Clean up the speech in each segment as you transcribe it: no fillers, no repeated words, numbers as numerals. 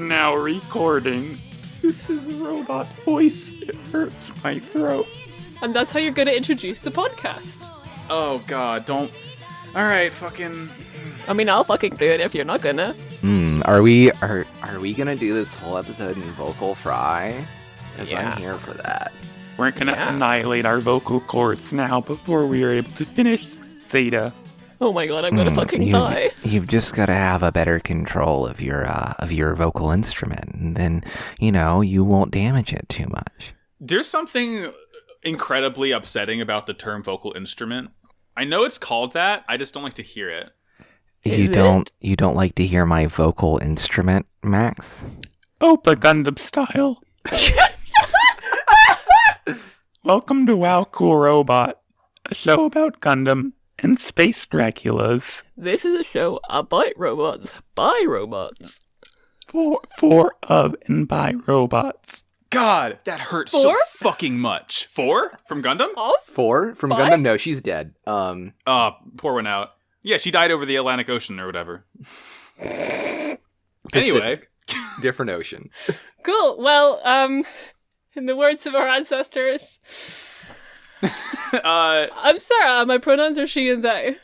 now recording. This is a robot voice. It hurts my throat. And that's how you're going to introduce the podcast. Oh, God, don't... Alright, fucking... I mean, I'll fucking do it if you're not gonna. Are we gonna do this whole episode in vocal fry? Because Yeah. I'm here for that. We're gonna annihilate our vocal cords now before we are able to finish Zeta. Oh my god, I'm gonna fucking die. You've just got to have a better control of your vocal instrument, and then you won't damage it too much. There's something incredibly upsetting about the term vocal instrument. I know it's called that, I just don't like to hear it. You don't like to hear my vocal instrument, Max? Opa Gundam style. Welcome to Wow Cool Robot, a show about Gundam and space Draculas. This is a show about robots, by robots. For, of, and by robots. God, that hurts Four? so fucking much. Four? From Gundam? Off? 4 from Bye? Gundam? No, she's dead. Pour one out. Yeah, she died over the Atlantic Ocean or whatever. Anyway. Different ocean. Cool. Well, in the words of our ancestors, I'm Sarah. My pronouns are she and they.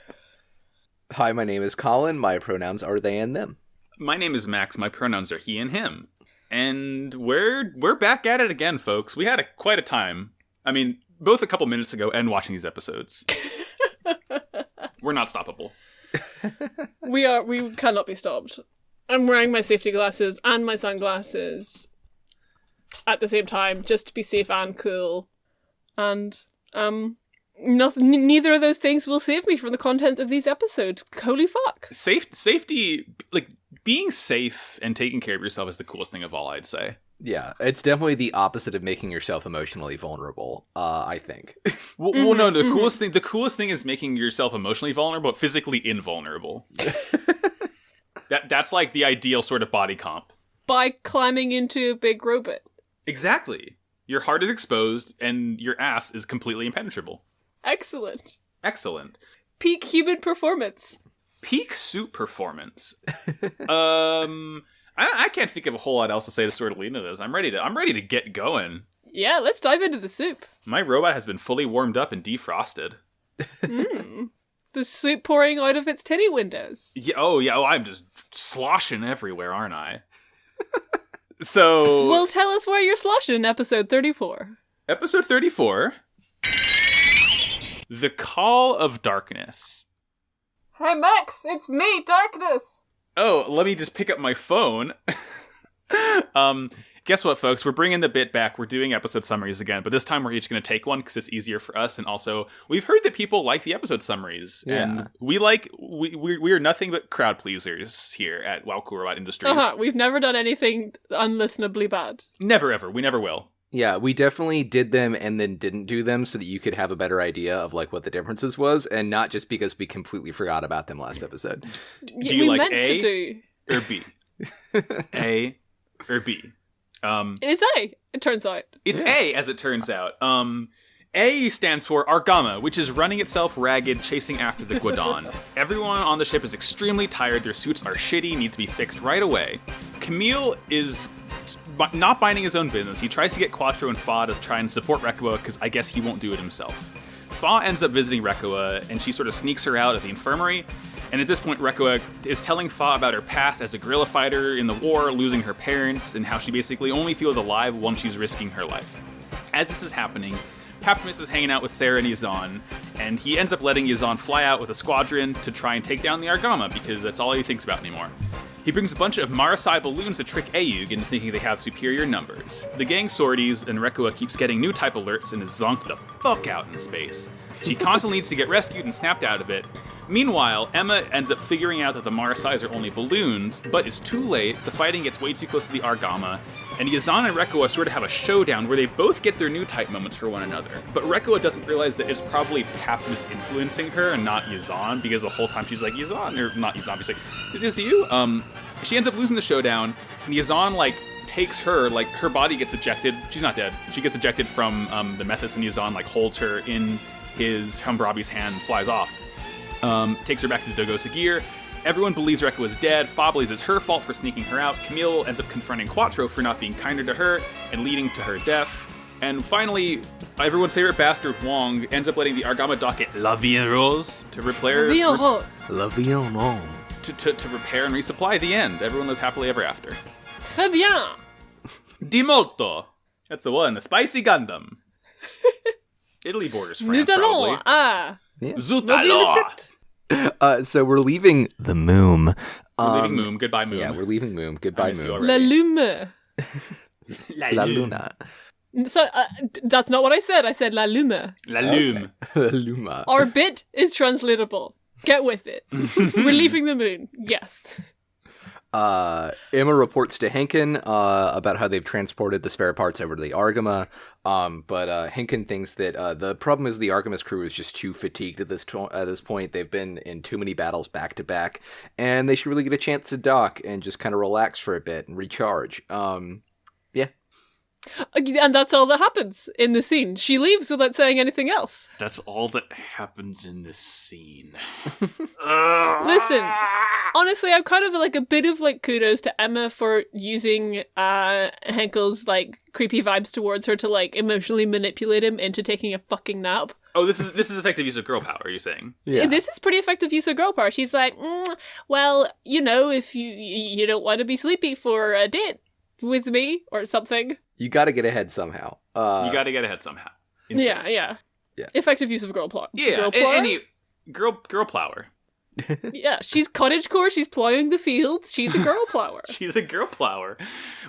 Hi, my name is Colin. My pronouns are they and them. My name is Max. My pronouns are he and him. And we're back at it again, folks. We had quite a time. I mean, both a couple minutes ago and watching these episodes. We're not stoppable. We cannot be stopped. I'm wearing my safety glasses and my sunglasses at the same time, just to be safe and cool. And neither of those things will save me from the content of these episodes. Holy fuck! Safety, like being safe and taking care of yourself is the coolest thing of all, I'd say. Yeah, it's definitely the opposite of making yourself emotionally vulnerable, I think. Well, no, the coolest thing is making yourself emotionally vulnerable, but physically invulnerable. That's like the ideal sort of body comp. By climbing into a big robot. Exactly. Your heart is exposed, and your ass is completely impenetrable. Excellent. Excellent. Peak human performance. Peak suit performance. I can't think of a whole lot else to say to sort of lead into this. I'm ready to get going. Yeah, let's dive into the soup. My robot has been fully warmed up and defrosted. The soup pouring out of its titty windows. Oh, I'm just sloshing everywhere, aren't I? So... Well, tell us where you're sloshing in episode 34. Episode 34. The Call of Darkness. Hey, Max, it's me, Darkness. Oh, let me just pick up my phone. Guess what, folks? We're bringing the bit back. We're doing episode summaries again, but this time we're each going to take one because it's easier for us. And also, we've heard that people like the episode summaries, and we're nothing but crowd pleasers here at Wow Cool Robot Industries. We've never done anything unlistenably bad. Never ever. We never will. Yeah, we definitely did them and then didn't do them so that you could have a better idea of like what the differences was, and not just because we completely forgot about them last episode. Do you like A or B? A or B? It's A, it turns out. It's A, as it turns out. A stands for Argama, which is running itself ragged, chasing after the Guadon. Everyone on the ship is extremely tired, their suits are shitty, need to be fixed right away. Camille is not minding his own business. He tries to get Quattro and Fa to try and support Rekua, because I guess he won't do it himself. Fa ends up visiting Rekua, and she sort of sneaks her out at the infirmary. And at this point, Rekua is telling Fa about her past as a guerrilla fighter in the war, losing her parents, and how she basically only feels alive once she's risking her life. As this is happening, Papyrus is hanging out with Sarah and Yazan, and he ends up letting Yazan fly out with a squadron to try and take down the Argama, because that's all he thinks about anymore. He brings a bunch of Marasai balloons to trick Ayug into thinking they have superior numbers. The gang sorties, and Rekua keeps getting new type alerts and is zonked the fuck out in space. She constantly needs to get rescued and snapped out of it. Meanwhile, Emma ends up figuring out that the Marasais are only balloons, but it's too late, the fighting gets way too close to the Argama, and Yazan and Rekua sort of have a showdown where they both get their new type moments for one another. But Rekua doesn't realize that it's probably Papyrus influencing her and not Yazan, because the whole time she's like, Yazan, or not Yazan, she's like, is this you? She ends up losing the showdown, and Yazan, takes her, her body gets ejected. She's not dead. She gets ejected from the Methus, and Yazan, holds her in his Humbrabi's hand and flies off. Takes her back to the Dogo Sagir. Everyone believes Rekka was dead. Fa believes it's her fault for sneaking her out. Camille ends up confronting Quattro for not being kinder to her and leading to her death. And finally, everyone's favorite bastard, Wong, ends up letting the Argama docket La Vie en Rose to repair... La vie en rose. To repair and resupply. The end. Everyone lives happily ever after. Très bien. Di molto. That's the one. The spicy Gundam. Italy borders France, Nous allons probably. à Zut Mobile alors! Suit. So we're leaving the Moom. We're leaving Moom. Goodbye, Moom. Yeah, we're leaving Moom. Goodbye, I miss you Moom. already. La Lume. La Luna. So that's not what I said. I said La Lume. La Lume. La Luma. Our bit is translatable. Get with it. We're leaving the moon. Yes. Emma reports to Henkin about how they've transported the spare parts over to the Argama, but Henkin thinks that the problem is the Argama's crew is just too fatigued at this point. They've been in too many battles back to back, and they should really get a chance to dock and just kind of relax for a bit and recharge. Yeah. And that's all that happens in the scene. She leaves without saying anything else. That's all that happens in this scene. Listen, honestly, I'm kind of like a bit of like kudos to Emma for using Henkel's like creepy vibes towards her to like emotionally manipulate him into taking a fucking nap. Oh, this is effective use of girl power, are you saying? Yeah. This is pretty effective use of girl power. She's like, well, you know, if you don't want to be sleepy for a date with me or something. You got to get ahead somehow. You got to get ahead somehow. In Yeah, space. yeah. Effective use of girl power. Yeah, Girl power? girl plower. Yeah, she's cottagecore, she's plowing the fields, she's a girl plower. She's a girl plower.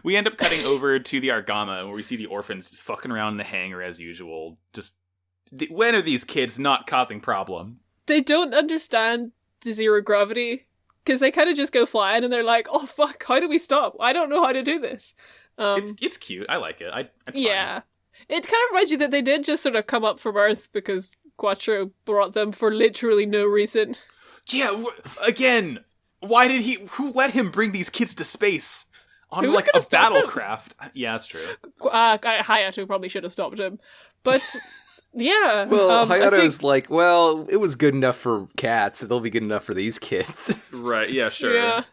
We end up cutting over to the Argama, where we see the orphans fucking around in the hangar as usual. Just, when are these kids not causing problem? They don't understand the zero gravity, because they kind of just go flying and they're like, oh fuck, how do we stop? I don't know how to do this. It's cute. I like it. It's yeah. It kind of reminds you that they did just sort of come up from Earth because Quattro brought them for literally no reason. Yeah, again, who let him bring these kids to space on Who was like a gonna stop him? battlecraft? Yeah, that's true. Hayato probably should have stopped him. But, yeah. Well, I Hayato's think- like, well, it was good enough for cats. It'll be good enough for these kids. Right, yeah, sure. Yeah.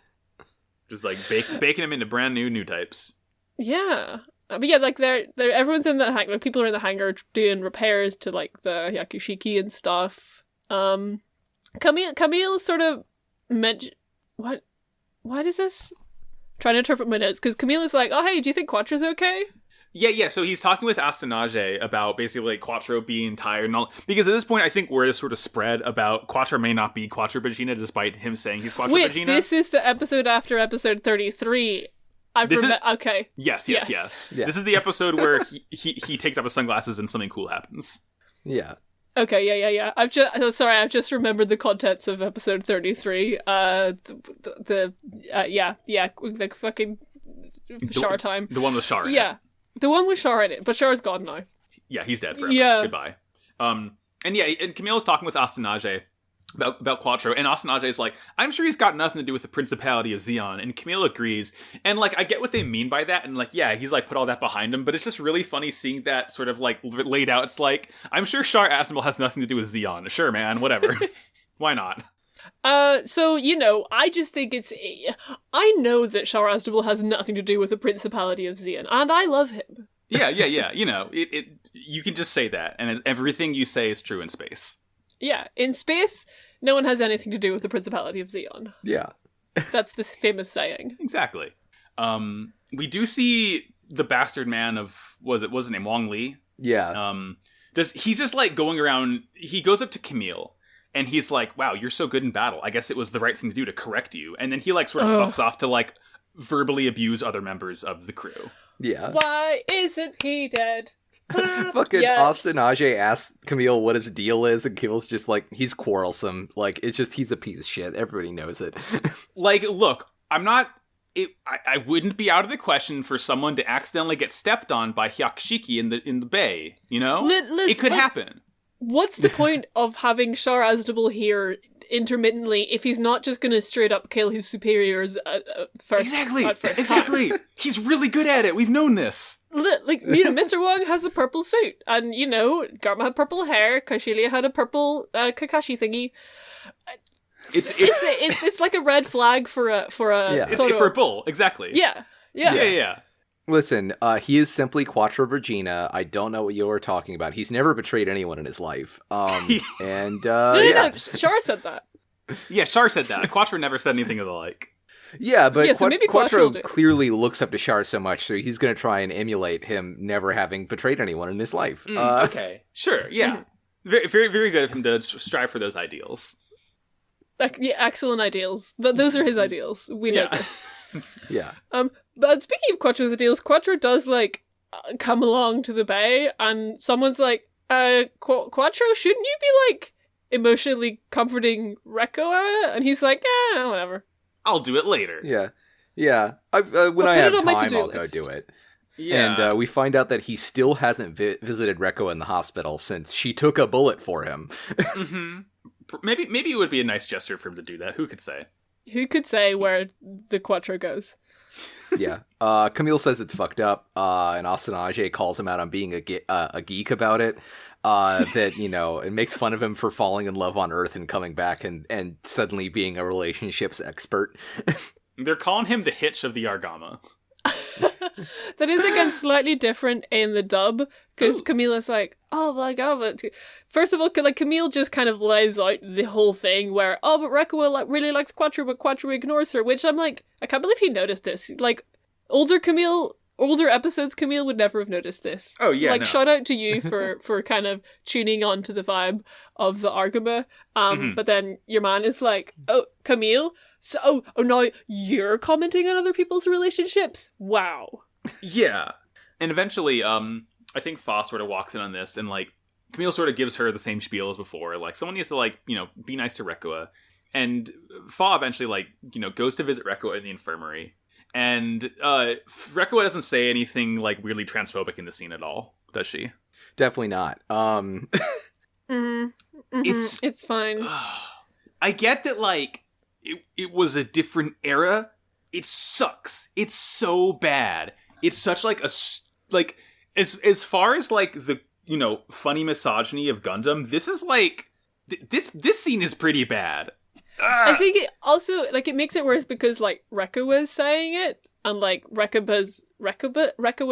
Just like baking them into brand new types. Yeah. But yeah, like they're everyone's in the hangar. Like, people are in the hangar doing repairs to like the Yakushiki and stuff. Camille sort of what is this? Trying to interpret my notes because Camille is like, oh hey, do you think Quattro's okay? Yeah, so he's talking with Astanage about basically like Quattro being tired and all. Because at this point, I think word is sort of spread about Quattro may not be Quattro Vagina, despite him saying he's Quattro Wait, Vagina. this is the episode after episode 33. Okay. Yes. Yeah. This is the episode where he takes off his sunglasses and something cool happens. Yeah. Okay, yeah. I've just remembered the contents of episode 33. The fucking Char time. The one with Char in it. Yeah. The one with Char in it, but Char's gone now. Yeah, he's dead forever. Yeah. Goodbye. And Camille's talking with Astanage about Quattro, and Astanage is like, I'm sure he's got nothing to do with the Principality of Zeon, and Camille agrees, and like, I get what they mean by that, and like, yeah, he's like put all that behind him, but it's just really funny seeing that sort of like laid out. It's like, I'm sure Char Asimil has nothing to do with Zeon. Sure, man, whatever. Why not? So, you know, I just think I know that Char Aznable has nothing to do with the Principality of Zeon, and I love him. Yeah, you know, you can just say that, and everything you say is true in space. Yeah, in space, no one has anything to do with the Principality of Zeon. Yeah. That's this famous saying. Exactly. We do see the bastard man of, was his name Wong Li? Yeah. He's just like going around, he goes up to Camille, and he's like, wow, you're so good in battle. I guess it was the right thing to do to correct you. And then he like sort of fucks off to like verbally abuse other members of the crew. Yeah. Why isn't he dead? Fucking Yes. Austin Ajay asks Camille what his deal is, and Camille's just like, he's quarrelsome. Like, it's just, he's a piece of shit. Everybody knows it. Like, look, I wouldn't be out of the question for someone to accidentally get stepped on by Hyakushiki in the bay, you know? It could happen. What's the point of having Char Aznable here intermittently if he's not just going to straight up kill his superiors first? Exactly. He's really good at it. We've known this. Like, you know, Mr. Wong has a purple suit, and, you know, Garma had purple hair, Kaishilia had a purple Kakashi thingy. It's like a red flag for a Yeah. It's photo. for a bull, exactly. Yeah. Listen, he is simply Quattro Virginia. I don't know what you're talking about. He's never betrayed anyone in his life. And No, Shar said that. Yeah, Char said that. Quattro never said anything of the like. Yeah, but Yeah, so maybe Quattro Quattro clearly looks up to Char so much, so he's going to try and emulate him never having betrayed anyone in his life. Okay, sure, yeah. Very, very, very good of him to strive for those ideals. Yeah, excellent ideals. Those are his ideals. We know this. Yeah. But speaking of Quattro's ideals, Quattro does come along to the bay, and someone's like, Quattro, shouldn't you be emotionally comforting Rekoa? And he's like, whatever. I'll do it later. Yeah. Yeah. When I put have it on my time, to-do I'll go list. do it. Yeah. And we find out that he still hasn't visited Rekoa in the hospital since she took a bullet for him. Mm-hmm. Maybe it would be a nice gesture for him to do that. Who could say? Who could say where the Quattro goes? Yeah. Camille says it's fucked up, and Asanage calls him out on being a geek about it. That, it makes fun of him for falling in love on Earth and coming back and suddenly being a relationships expert. They're calling him the Hitch of the Argama. That is, again, slightly different in the dub, because Camilla's like, oh my god, but... First of all, Camille just kind of lays out the whole thing where, but Rekoa really likes Quattro, but Quattro ignores her, which I'm like, I can't believe he noticed this. Older episodes, Camille would never have noticed this. Oh, yeah, no. Shout out to you for kind of tuning on to the vibe of the Argama. But then your man is like, oh, Camille? So, now you're commenting on other people's relationships? Wow. Yeah. And eventually, I think Fa sort of walks in on this, and, Camille sort of gives her the same spiel as before. Someone needs to, be nice to Rekoa. And Fa eventually, goes to visit Rekoa in the infirmary. And Rekoa doesn't say anything, weirdly transphobic in the scene at all, does she? Definitely not. It's fine. I get that, it was a different era. It sucks. It's so bad. It's such, as far as, the, funny misogyny of Gundam, this is, this scene is pretty bad. I think it also, it makes it worse because, Rekoa is saying it, and, Rekoa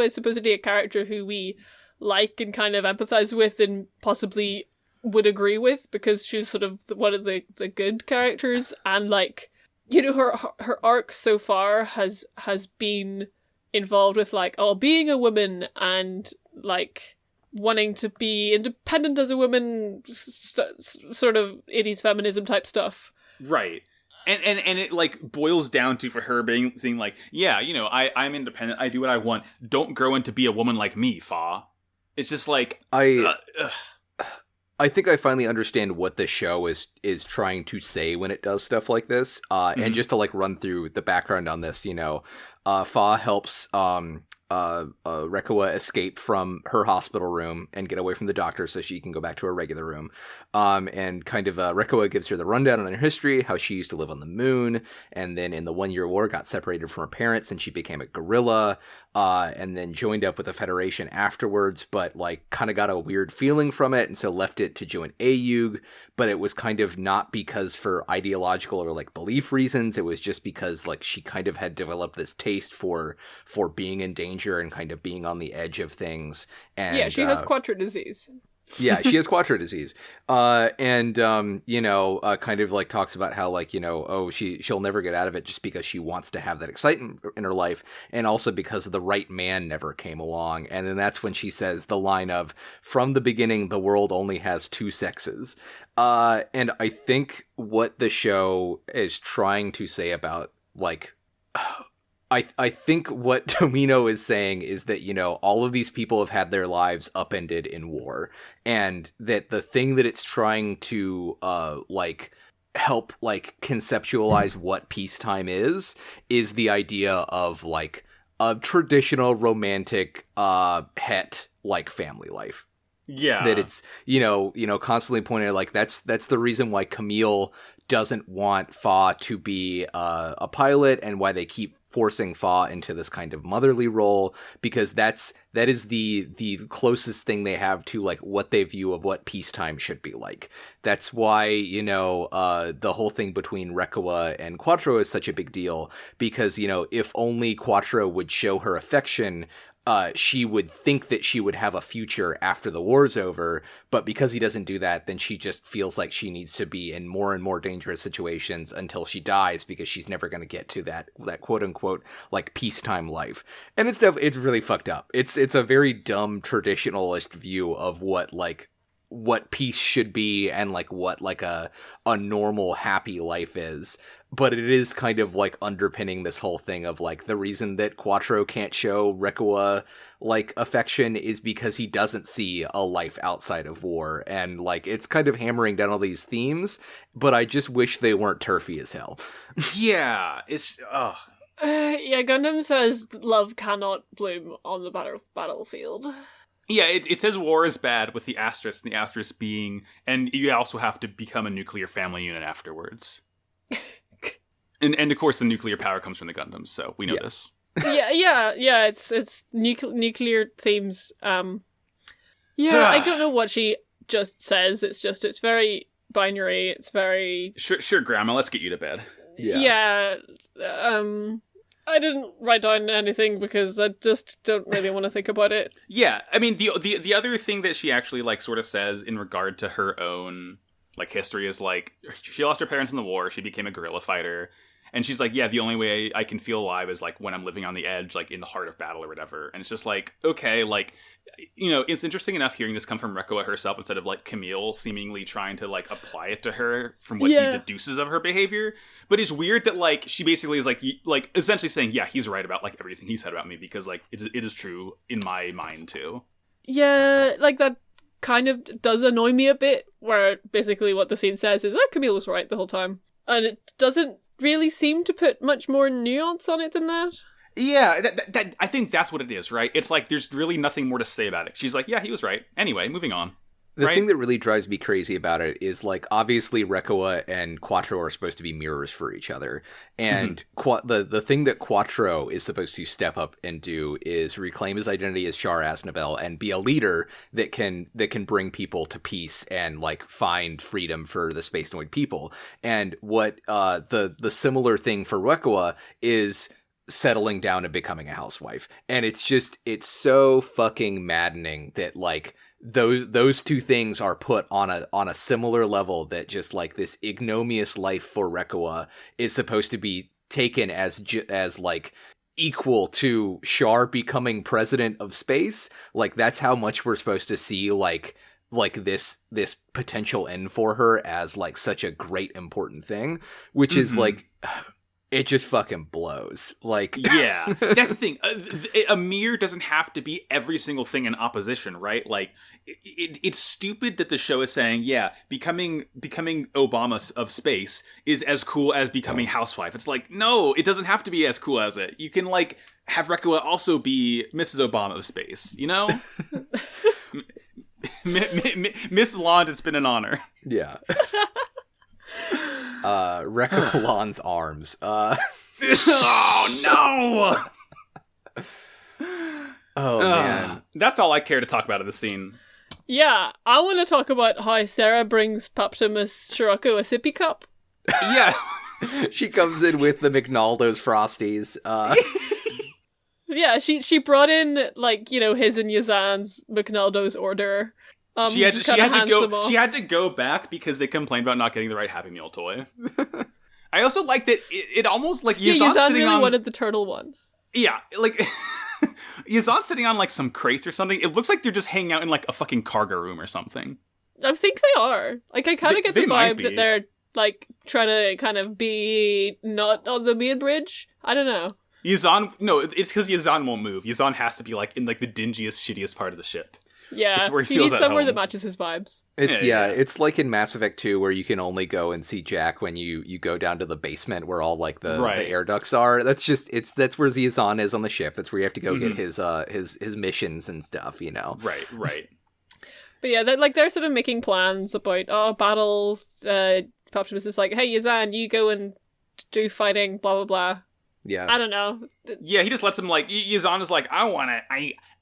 is supposedly a character who we like and kind of empathize with and possibly would agree with because she's sort of one of the good characters, and, her arc so far has been involved with, being a woman and, wanting to be independent as a woman, sort of 80s feminism type stuff. Right. And it boils down to for her being I'm independent, I do what I want, don't grow into be a woman like me, Fa. It's just I think I finally understand what the show is trying to say when it does stuff like this. And just to run through the background on this, Fa helps Rekoa escape from her hospital room and get away from the doctor so she can go back to her regular room. And kind of Rekoa gives her the rundown on her history, how she used to live on the moon, and then in the 1 Year War got separated from her parents and she became a guerrilla, and then joined up with the Federation afterwards, but kind of got a weird feeling from it and so left it to join AUG, but it was kind of not because for ideological or belief reasons, it was just because she kind of had developed this taste for being in danger and kind of being on the edge of things. And yeah, she has Quattro disease. Yeah, she has Quattro disease. Kind of talks about how she'll never get out of it just because she wants to have that excitement in her life, and also because the right man never came along. And then that's when she says the line of, from the beginning, the world only has two sexes. And I think what the show is trying to say about I think what Tomino is saying is that, all of these people have had their lives upended in war, and that the thing that it's trying to, help, conceptualize what peacetime is the idea of, a traditional romantic, het, family life. Yeah. That it's, constantly pointing out, that's the reason why Camille doesn't want Fa to be a pilot, and why they keep forcing Fa into this kind of motherly role, because that is the closest thing they have to like what they view of what peacetime should be like. That's why, you know, the whole thing between Recoa and Quattro is such a big deal, because, you know, if only Quattro would show her affection, she would think that she would have a future after the war's over, but because he doesn't do that, then she just feels like she needs to be in more and more dangerous situations until she dies, because she's never going to get to that quote unquote like peacetime life. And it's really fucked up. It's a very dumb traditionalist view of what peace should be and like what like a normal happy life is. But it is kind of like underpinning this whole thing of like the reason that Quattro can't show Recoa like affection is because he doesn't see a life outside of war. And like it's kind of hammering down all these themes, but I just wish they weren't turfy as hell. Yeah, it's yeah, Gundam says love cannot bloom on the battlefield. Yeah, it says war is bad with the asterisk, and the asterisk being, and you also have to become a nuclear family unit afterwards. And of course, the nuclear power comes from the Gundams, so we know this. Yeah. It's nuclear themes. Yeah, I don't know what she just says. It's very binary. It's very sure, Grandma. Let's get you to bed. Yeah. I didn't write down anything because I just don't really want to think about it. Yeah, I mean the other thing that she actually like sort of says in regard to her own like history is like she lost her parents in the war. She became a guerrilla fighter. And she's like, yeah, the only way I can feel alive is, like, when I'm living on the edge, like, in the heart of battle or whatever. And it's just like, okay, like, you know, it's interesting enough hearing this come from Recoa herself instead of, like, Camille seemingly trying to, like, apply it to her from what he deduces of her behavior. But it's weird that, like, she basically is, like, essentially saying, yeah, he's right about, like, everything he said about me because, like, it is true in my mind, too. Yeah, like, that kind of does annoy me a bit, where basically what the scene says is, oh, Camille was right the whole time. And it doesn't really seem to put much more nuance on it than that. Yeah, that I think that's what it is, right? It's like there's really nothing more to say about it. She's like, yeah, he was right. Anyway, moving on. The thing that really drives me crazy about it is, like, obviously Recoa and Quattro are supposed to be mirrors for each other. And the thing that Quattro is supposed to step up and do is reclaim his identity as Char Aznable and be a leader that can bring people to peace and, like, find freedom for the Space Noid people. And what the similar thing for Recoa is settling down and becoming a housewife. And it's so fucking maddening that, like, those two things are put on a similar level, that just like this ignominious life for Recoa is supposed to be taken as like equal to Char becoming president of space. Like that's how much we're supposed to see like this potential end for her as like such a great important thing, which is like it just fucking blows. Like, yeah, that's the thing. A mirror doesn't have to be every single thing in opposition, right? Like, it's stupid that the show is saying, yeah, becoming Obama of space is as cool as becoming housewife. It's like, no, it doesn't have to be as cool as it. You can like have Recoa also be Mrs. Obama of space, you know? Miss Lond, it's been an honor. Yeah. Recoa Lon's arms. Oh no! Oh man, that's all I care to talk about in the scene. Yeah, I want to talk about how Sarah brings Poptimus Scirocco a sippy cup. Yeah, she comes in with the McNaldo's Frosties. Yeah, she brought in like, you know, his and Yazan's McNaldo's order. She had to go back because they complained about not getting the right Happy Meal toy. I also like that it almost like Yazan's Yazan sitting really on wanted the turtle one. Yeah, like Yazan's sitting on like some crates or something. It looks like they're just hanging out in like a fucking cargo room or something. I think they are. Like I kind of get the vibe that they're like trying to kind of be not on the main bridge. I don't know. No, it's because Yazan won't move. Yazan has to be like in like the dingiest, shittiest part of the ship. Yeah, it's where he needs somewhere that matches his vibes. It's like in Mass Effect 2 where you can only go and see Jack when you go down to the basement where all like the air ducts are. That's where Yazan is on the ship. That's where you have to go get his missions and stuff, you know. Right. But yeah, they're sort of making plans about battle. Poptimus is like, hey Yazan, you go and do fighting, blah blah blah. Yeah. I don't know. Yeah, he just lets him, like, Yazan is like, I'm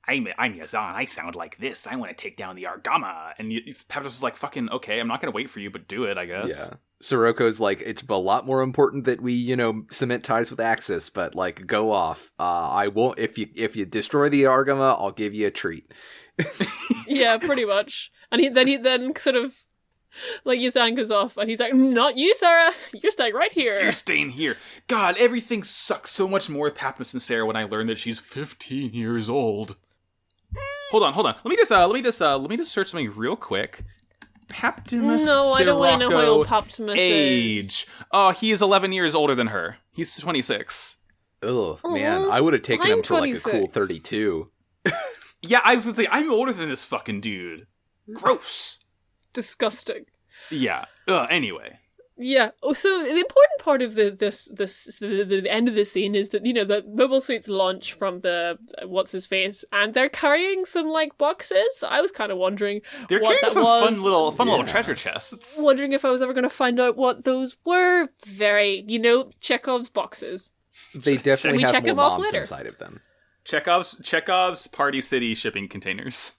Yazan, I sound like this, I want to take down the Argama. And Papyrus is like, fucking, okay, I'm not going to wait for you, but do it, I guess. Yeah. Siroko's like, it's a lot more important that we, cement ties with Axis, but, like, go off. I won't, if you destroy the Argama, I'll give you a treat. Yeah, pretty much. And he then sort of, like, Yazan goes off, and he's like, not you, Sarah! You're staying right here! You're staying here. God, everything sucks so much more with Papyrus and Sarah when I learned that she's 15 years old. Hold on. Let me just search something real quick. Paptimus No, I don't want to know how old Sirocco Paptimus age. is. Oh, he is 11 years older than her. He's 26. Ugh, man, I would have taken I'm him for, like, a cool 26. 32. Yeah, I was gonna say, I'm older than this fucking dude. Gross. Disgusting. Yeah. Anyway. Yeah. Oh, so the important part of the end of the scene is that, the mobile suits launch from the what's his face, and they're carrying some, like, boxes. I was kind of wondering They're what carrying that some was. fun little treasure chests. Wondering if I was ever going to find out what those were. Very, Chekhov's boxes. They definitely We have check more him off moms later. inside of them. Chekhov's Party City shipping containers.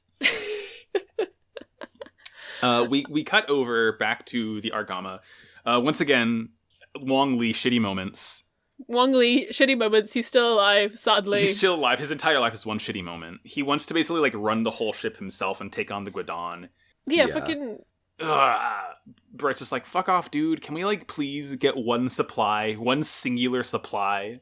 We cut over back to the Argama. Once again, Wong Li shitty moments. Wong Li, shitty moments. He's still alive, sadly. He's still alive. His entire life is one shitty moment. He wants to basically, like, run the whole ship himself and take on the Guadon. Yeah, Yeah. fucking... Bright's just like, fuck off, dude. Can we, like, please get one singular supply?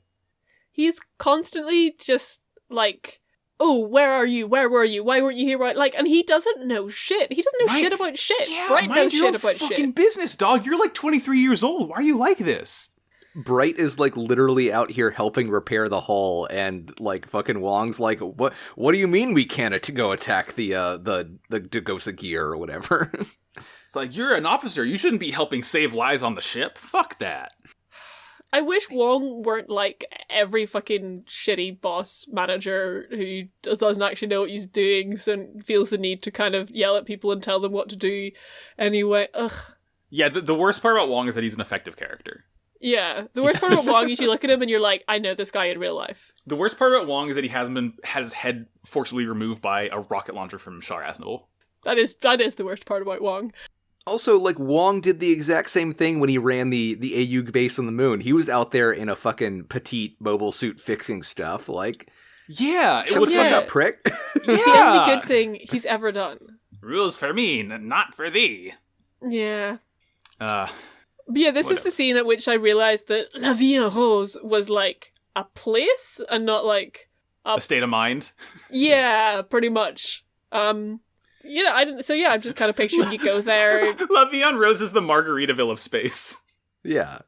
He's constantly just, like... Oh, where are you? Where were you? Why weren't you here? Like, and he doesn't know shit. He doesn't know shit about shit. Yeah, Bright mind knows your shit own about fucking shit. business, dog. You're like 23 years old. Why are you like this? Bright is, like, literally out here helping repair the hull, and, like, fucking Wong's like, what do you mean we can't go attack the Dagosa gear or whatever? It's like, you're an officer. You shouldn't be helping save lives on the ship. Fuck that. I wish Wong weren't like every fucking shitty boss manager who doesn't actually know what he's doing, so feels the need to kind of yell at people and tell them what to do anyway. Ugh. Yeah, the worst part about Wong is that he's an effective character. Yeah. The worst part about Wong is you look at him and you're like, I know this guy in real life. The worst part about Wong is that he hasn't had his head forcibly removed by a rocket launcher from Shar Aznavour. That is the worst part about Wong. Also, like, Wong did the exact same thing when he ran the AU base on the moon. He was out there in a fucking petite mobile suit fixing stuff, like... Yeah, Shut the fuck up, prick. It's the only good thing he's ever done. Rules for me, not for thee. Yeah. Uh, But yeah, this is the scene at which I realized that La Vie en Rose was like a place and not like a state of mind. Yeah, pretty much. I didn't. So yeah, I'm just kind of picturing you go there. La Vie en Rose is the Margaritaville of space. Yeah.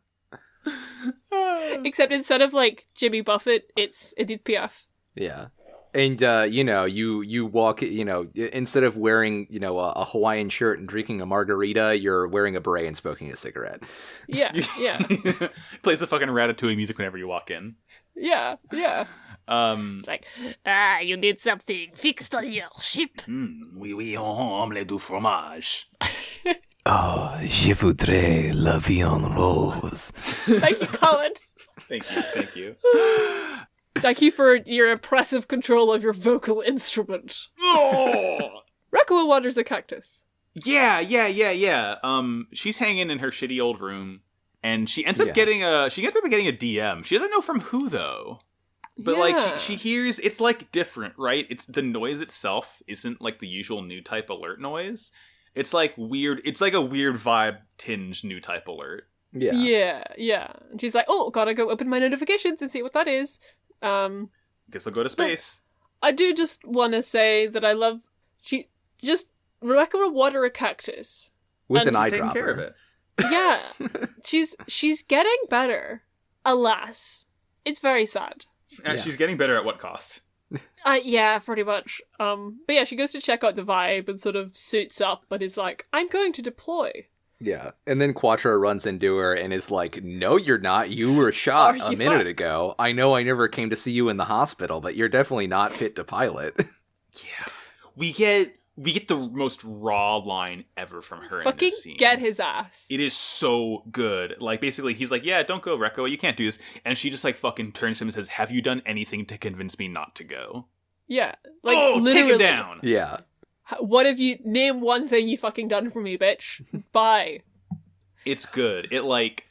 Except instead of like Jimmy Buffett, it's Edith Piaf. Yeah. And, you walk, instead of wearing, a Hawaiian shirt and drinking a margarita, you're wearing a beret and smoking a cigarette. Yeah, yeah. Plays the fucking Ratatouille music whenever you walk in. Yeah, yeah. It's like, you need something fixed on your ship. Oui, omelette du fromage. Oh, je voudrais la vie en rose. Thank you, Colin. Thank you. Thank you for your impressive control of your vocal instrument. Oh! Rekua waters a cactus. Yeah. She's hanging in her shitty old room, and she ends up getting a DM. She doesn't know from who though. But like she hears, it's like different, right? It's the noise itself isn't like the usual new type alert noise. It's like weird. It's like a weird vibe tinge new type alert. Yeah. And she's like, "Oh, gotta go open my notifications and see what that is." Guess I'll go to space. I do just want to say that I love Rebecca will water a cactus with an taking eyedropper. care of it. Yeah, she's getting better. Alas, it's very sad. She's getting better at what cost? Yeah, pretty much. But yeah, she goes to check out the vibe and sort of suits up, but is like, "I'm going to deploy." Yeah, and then Quattro runs into her and is like, "No, you're not. You were shot a minute ago. I know I never came to see you in the hospital, but you're definitely not fit to pilot." Yeah. We get we get the most raw line ever from her in Fucking this scene. get his ass. It is so good. Like, basically, he's like, yeah, don't go, Rekko, you can't do this. And she just, like, fucking turns to him and says, have you done anything to convince me not to go? Yeah. Like, Take him literally. down! Yeah. What have you... Name one thing you fucking done for me, bitch. Bye. It's good. It, like...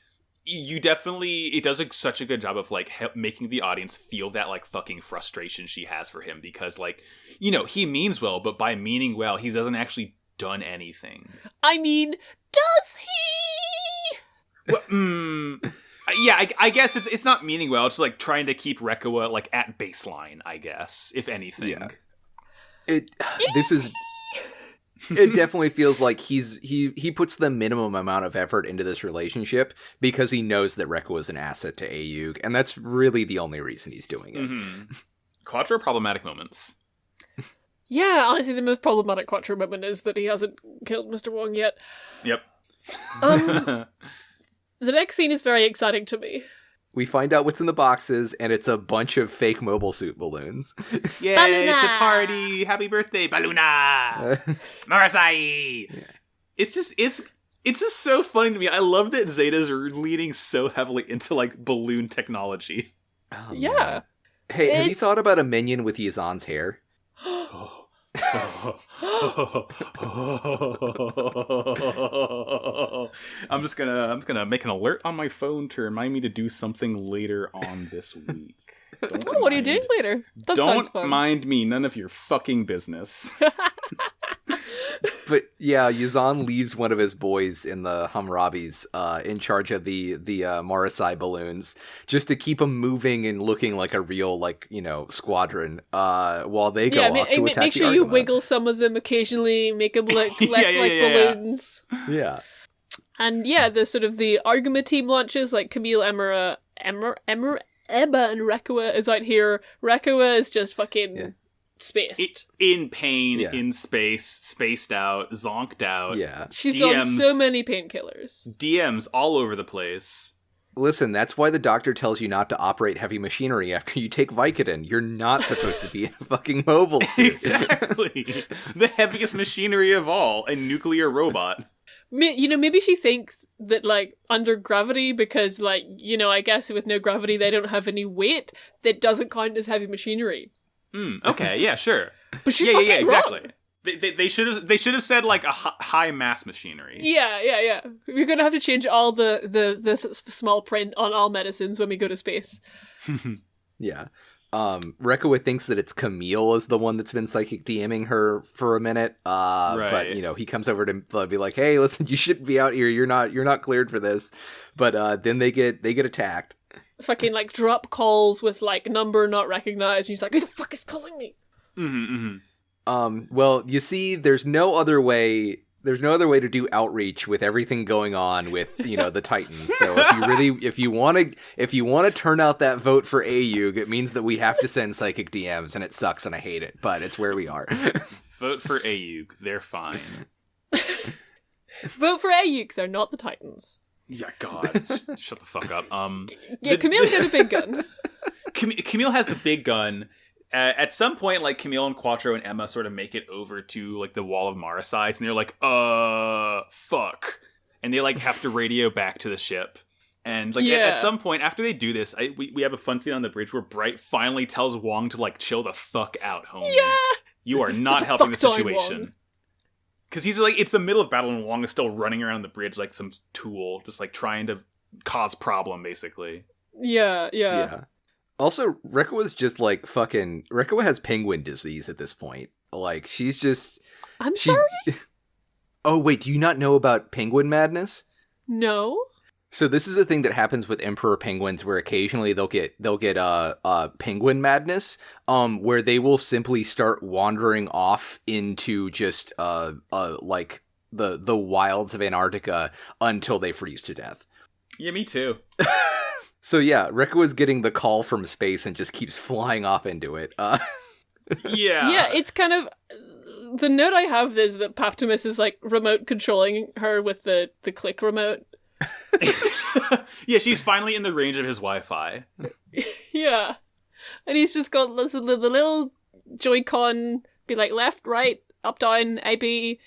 You definitely... It does such a good job of, like, making the audience feel that, like, fucking frustration she has for him. Because, like, you know, he means well, but by meaning well, he doesn't actually done anything. I mean, does he? Well, yeah, I guess it's not meaning well. It's, like, trying to keep Rekkoa, like, at baseline, I guess, if anything. Yeah. It definitely feels like he puts the minimum amount of effort into this relationship because he knows that Rekko is an asset to Ayug, and that's really the only reason he's doing it. Mm-hmm. Quattro problematic moments. Yeah, honestly, the most problematic Quattro moment is that he hasn't killed Mr. Wong yet. Yep. The next scene is very exciting to me. We find out what's in the boxes, and it's a bunch of fake mobile suit balloons. Yay, Baluna! it's a party! Happy birthday, Baluna! Marasai! Yeah. It's just so funny to me. I love that Zeta's leaning so heavily into, like, balloon technology. Oh, Yeah. man. Hey, have you thought about a minion with Yazan's hair? I'm gonna make an alert on my phone to remind me to do something later on this week. What are you doing later? That sounds fun. Don't mind me, none of your fucking business. But yeah, Yazan leaves one of his boys in the Hammurabis in charge of the Marasai balloons just to keep them moving and looking like a real, like, you know, squadron while they go off to attack make the sure you Argama. wiggle some of them occasionally, make them look less like balloons. Yeah. And yeah, the sort of the Argama team launches, like Camille, Emma, and Rekkoa is out here. Rekkoa is just fucking spaced. In pain, in space, spaced out, zonked out. Yeah. She's DMs, on so many painkillers. DMs all over the place. Listen, that's why the doctor tells you not to operate heavy machinery after you take Vicodin. You're not supposed to be in a fucking mobile suit. Exactly. The heaviest machinery of all, a nuclear robot. You know, maybe she thinks that, like, under gravity, because, like, you know, I guess with no gravity they don't have any weight, that doesn't count as heavy machinery. Okay, yeah, sure. But she's fucking exactly. wrong. They should have said, like, a high mass machinery. Yeah. We're gonna have to change all the small print on all medicines when we go to space. Yeah. Rekkoa thinks that it's Camille is the one that's been psychic DMing her for a minute. Right. But, you know, he comes over to be like, hey, listen, you shouldn't be out here. You're not cleared for this. But then they get attacked. Fucking, like, drop calls with, like, number not recognized, and he's like, who the fuck is calling me? Well, you see, there's no other way to do outreach with everything going on with, you know, the Titans. So if you want to turn out that vote for Ayug, it means that we have to send psychic DMs, and it sucks and I hate it, but it's where we are. Vote for Ayug. They're fine. Vote for Ayuk, they're not the Titans. Yeah, God. Shut the fuck up. Camille got a big gun. Camille has the big gun. At some point, like, Camille and Quattro and Emma sort of make it over to, like, the wall of Marasai's, and they're like, fuck. And they, like, have to radio back to the ship. And, like, at some point, after they do this, we have a fun scene on the bridge where Bright finally tells Wong to, like, chill the fuck out, homie. Yeah! You are not helping the situation. Because he's, like, it's the middle of battle, and Wong is still running around the bridge like some tool, just, like, trying to cause problem, basically. Yeah. Also, Rekkoa's just like fucking... Rekkoa has penguin disease at this point. Like, she's just... Sorry? Oh, wait, do you not know about penguin madness? No. So this is a thing that happens with emperor penguins where occasionally they'll get penguin madness, where they will simply start wandering off into just like the wilds of Antarctica until they freeze to death. Yeah, me too. So yeah, Rekkoa's getting the call from space and just keeps flying off into it. Yeah, it's kind of... The note I have is that Paptimus is, like, remote controlling her with the click remote. Yeah, she's finally in the range of his Wi-Fi. Yeah. And he's just got the little Joy-Con, be like, left, right, up, down, AB.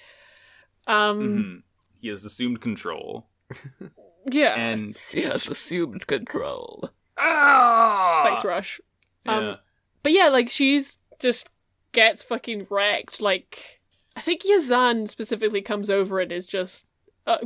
He has assumed control. Yeah. And he has assumed control. ah! Thanks, Rush. Yeah. But yeah, like, she's just gets fucking wrecked. Like, I think Yazan specifically comes over and is just...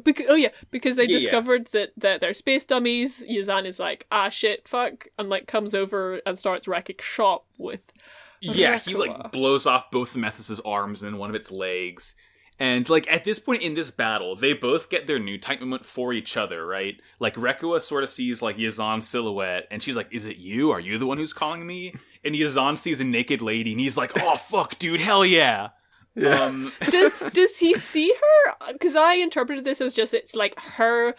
because they discovered that they're space dummies. Yazan is like, shit, fuck, and like comes over and starts wrecking shop with Yeah, he Rekoa. like blows off both of Methus's arms and then one of its legs. And like at this point in this battle, they both get their new type moment for each other, right? Like Rekoa sort of sees like Yazan's silhouette and she's like, "Is it you? Are you the one who's calling me?" And Yazan sees a naked lady and he's like, "Oh fuck, dude, hell yeah." Yeah. Does he see her? Because I interpreted this as just it's like her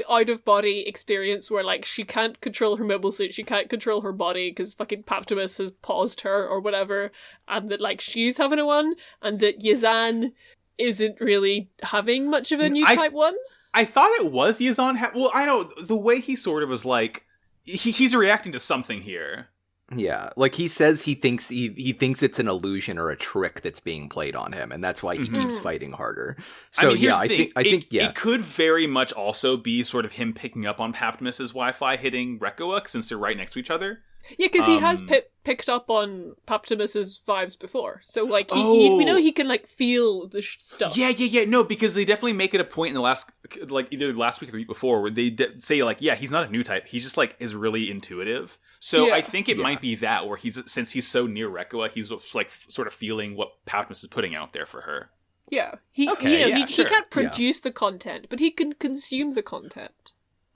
out of body experience where like she can't control her mobile suit, she can't control her body because fucking Paptimus has paused her or whatever, and that like she's having a one, and that Yazan isn't really having much of a new type one. I thought it was Yazan. Well, I know the way he sort of was like he's reacting to something here. Yeah, like he says he thinks it's an illusion or a trick that's being played on him, and that's why he keeps fighting harder. So I think it could very much also be sort of him picking up on Paptimus's Wi-Fi hitting Rekoa since they're right next to each other. Yeah, because he has picked up on Paptimus's vibes before, so like we know he can like feel the stuff. Yeah. No, because they definitely make it a point in the last, like either last week or the week before, where they say like, yeah, he's not a new type. He's just like is really intuitive. So Yeah. I think it might be that where since he's so near Rekoa, he's like sort of feeling what Paptimus is putting out there for her. Yeah, he can't produce the content, but he can consume the content.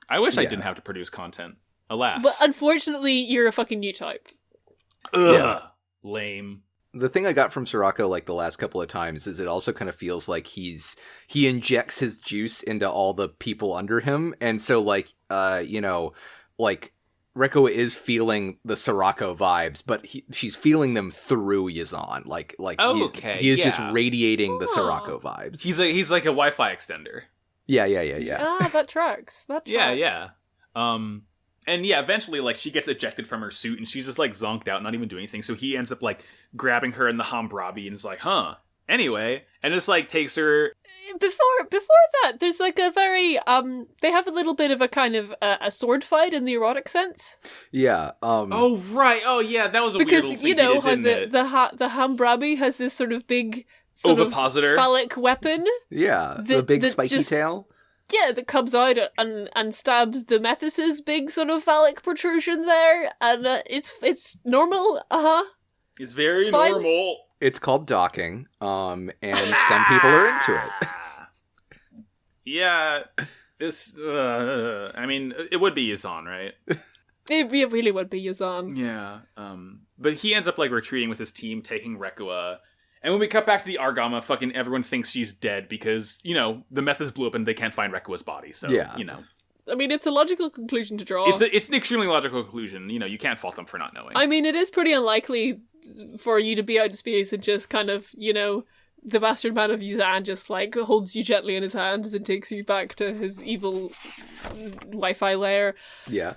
I wish I didn't have to produce content. Alas. But unfortunately, you're a fucking new type. Ugh. Yeah. Lame. The thing I got from Sirocco like the last couple of times is it also kind of feels like he injects his juice into all the people under him, and so like like Rekoa is feeling the Sirocco vibes, but she's feeling them through Yazan. Like he is just radiating the Sirocco vibes. He's like a Wi-Fi extender. Yeah. That tracks. Yeah. And yeah, eventually, like, she gets ejected from her suit, and she's just, like, zonked out, not even doing anything, so he ends up, like, grabbing her in the Hambrabi, and is like, anyway, and just, like, takes her... Before that, there's, like, a very, they have a little bit of a kind of a sword fight in the erotic sense. Yeah, Oh, right, oh, yeah, that was a weird little thing Because, you know, he did, how the Hambrabi has this sort of big... Ovipositor? Phallic weapon. Yeah, the big spiky tail. Yeah, that comes out and stabs the Methus's big sort of phallic protrusion there, and it's normal. It's very fine. normal. It's called docking, and some people are into it. Yeah, this. I mean, it would be Yazan, right? It really would be Yazan. Yeah. But he ends up like retreating with his team, taking Rekoa. And when we cut back to the Argama, fucking everyone thinks she's dead because, you know, the Methus blew up and they can't find Rekoa's body. So, you know. I mean, it's a logical conclusion to draw. It's an extremely logical conclusion. You know, you can't fault them for not knowing. I mean, it is pretty unlikely for you to be out in space and just kind of, you know, the bastard man of Yazan just, like, holds you gently in his hands and takes you back to his evil Wi-Fi lair. Yeah.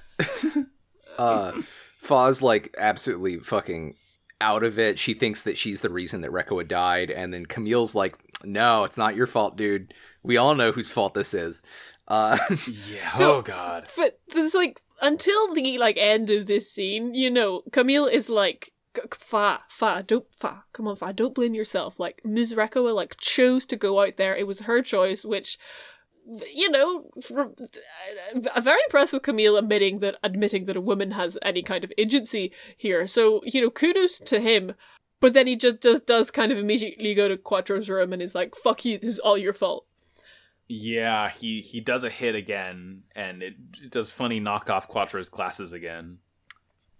Foz, like, absolutely fucking... out of it. She thinks that she's the reason that Rekoa died, and then Camille's like, no, it's not your fault, dude. We all know whose fault this is. Yeah, So, oh god. But there's like, until the like end of this scene, you know, Camille is like, Fa, come on, Fa, don't blame yourself. Like, Ms. Rekoa, like, chose to go out there. It was her choice, which, you know, I'm very impressed with Camille admitting that a woman has any kind of agency here. So, you know, kudos to him. But then he just does kind of immediately go to Quattro's room and is like, fuck you, this is all your fault. Yeah, he does a hit again, and it does funny knock off Quattro's glasses again.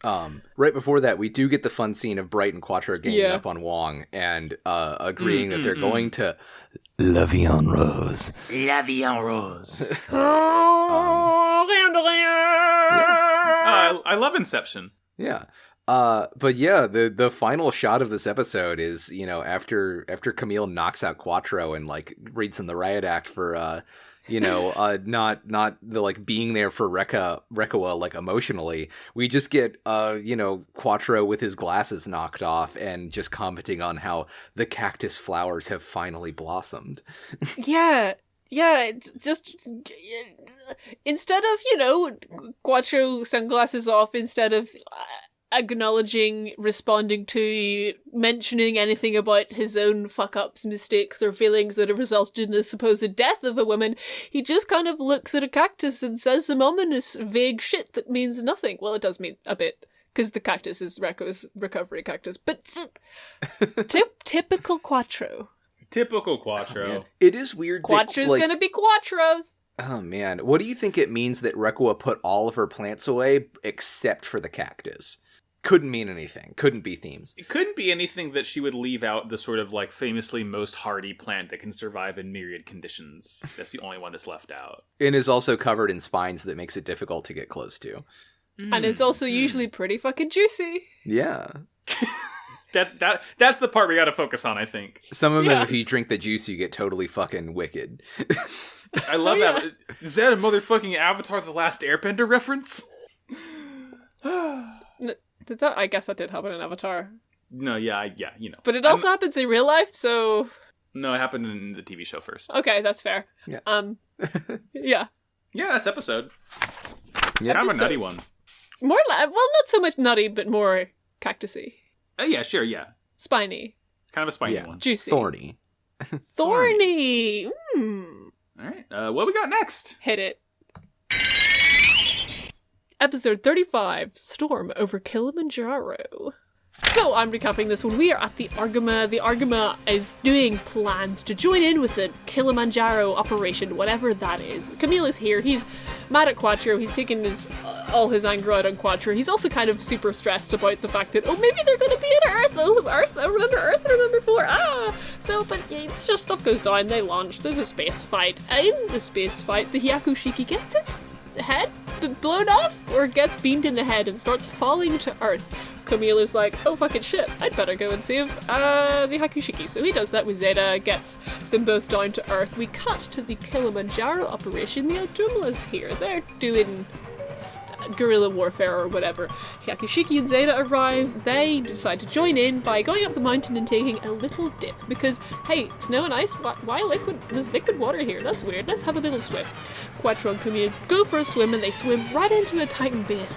Right before that, we do get the fun scene of Bright and Quattro ganging up on Wong and agreeing that they're going to La Vie en Rose. La Vie en Rose. I love Inception. Yeah. But yeah, the final shot of this episode is, you know, after Camille knocks out Quattro and like reads him the riot act for Not the like being there for Rekkawa like emotionally. We just get Quattro with his glasses knocked off and just commenting on how the cactus flowers have finally blossomed. Yeah, it's just instead of Quattro sunglasses off, instead of acknowledging, responding to, mentioning anything about his own fuck-ups, mistakes, or feelings that have resulted in the supposed death of a woman, he just kind of looks at a cactus and says some ominous, vague shit that means nothing. Well, it does mean a bit, because the cactus is Rekko's recovery cactus, but typical Quattro. Typical Quattro. It is weird Quattro's gonna be Quattros! Oh man, what do you think it means that Rekkawa put all of her plants away except for the cactus? Couldn't mean anything. Couldn't be themes. It couldn't be anything that she would leave out the sort of like famously most hardy plant that can survive in myriad conditions. That's the only one that's left out. And is also covered in spines that makes it difficult to get close to. And it's also usually pretty fucking juicy. Yeah. That's the part we gotta focus on, I think. Some of them, if you drink the juice, you get totally fucking wicked. I love that. Is that a motherfucking Avatar The Last Airbender reference? I guess that did happen in Avatar. No, yeah. But it also happens in real life, so... No, it happened in the TV show first. Okay, that's fair. Yeah. Yeah. Yeah, that's episode. Yeah. Kind of a nutty one. More well, not so much nutty, but more cactusy. Yeah, sure, yeah. Spiny. Kind of a spiny one. Juicy. Thorny. Thorny! Alright, what we got next? Hit it. Episode 35, Storm over Kilimanjaro. So, I'm recapping this one. We are at the Argama. The Argama is doing plans to join in with the Kilimanjaro operation, whatever that is. Camille is here. He's mad at Quattro. He's taken all his anger out on Quattro. He's also kind of super stressed about the fact that, maybe they're going to be at Earth. Earth, I remember 4. But it's just stuff goes down. They launch. There's a space fight. In the space fight, the Hyakushiki gets its head blown off, or gets beamed in the head and starts falling to Earth. Camille is like, oh fucking shit, I'd better go and save the Hakushiki. So he does that with Zeta, gets them both down to Earth. We cut to the Kilimanjaro operation. The Aduma's here. They're doing guerrilla warfare or whatever. Hyakushiki and Zeta arrive. They decide to join in by going up the mountain and taking a little dip because, hey, snow and ice, why liquid? There's liquid water here. That's weird. Let's have a little swim. Quattro and Camille go for a swim and they swim right into a Titan base.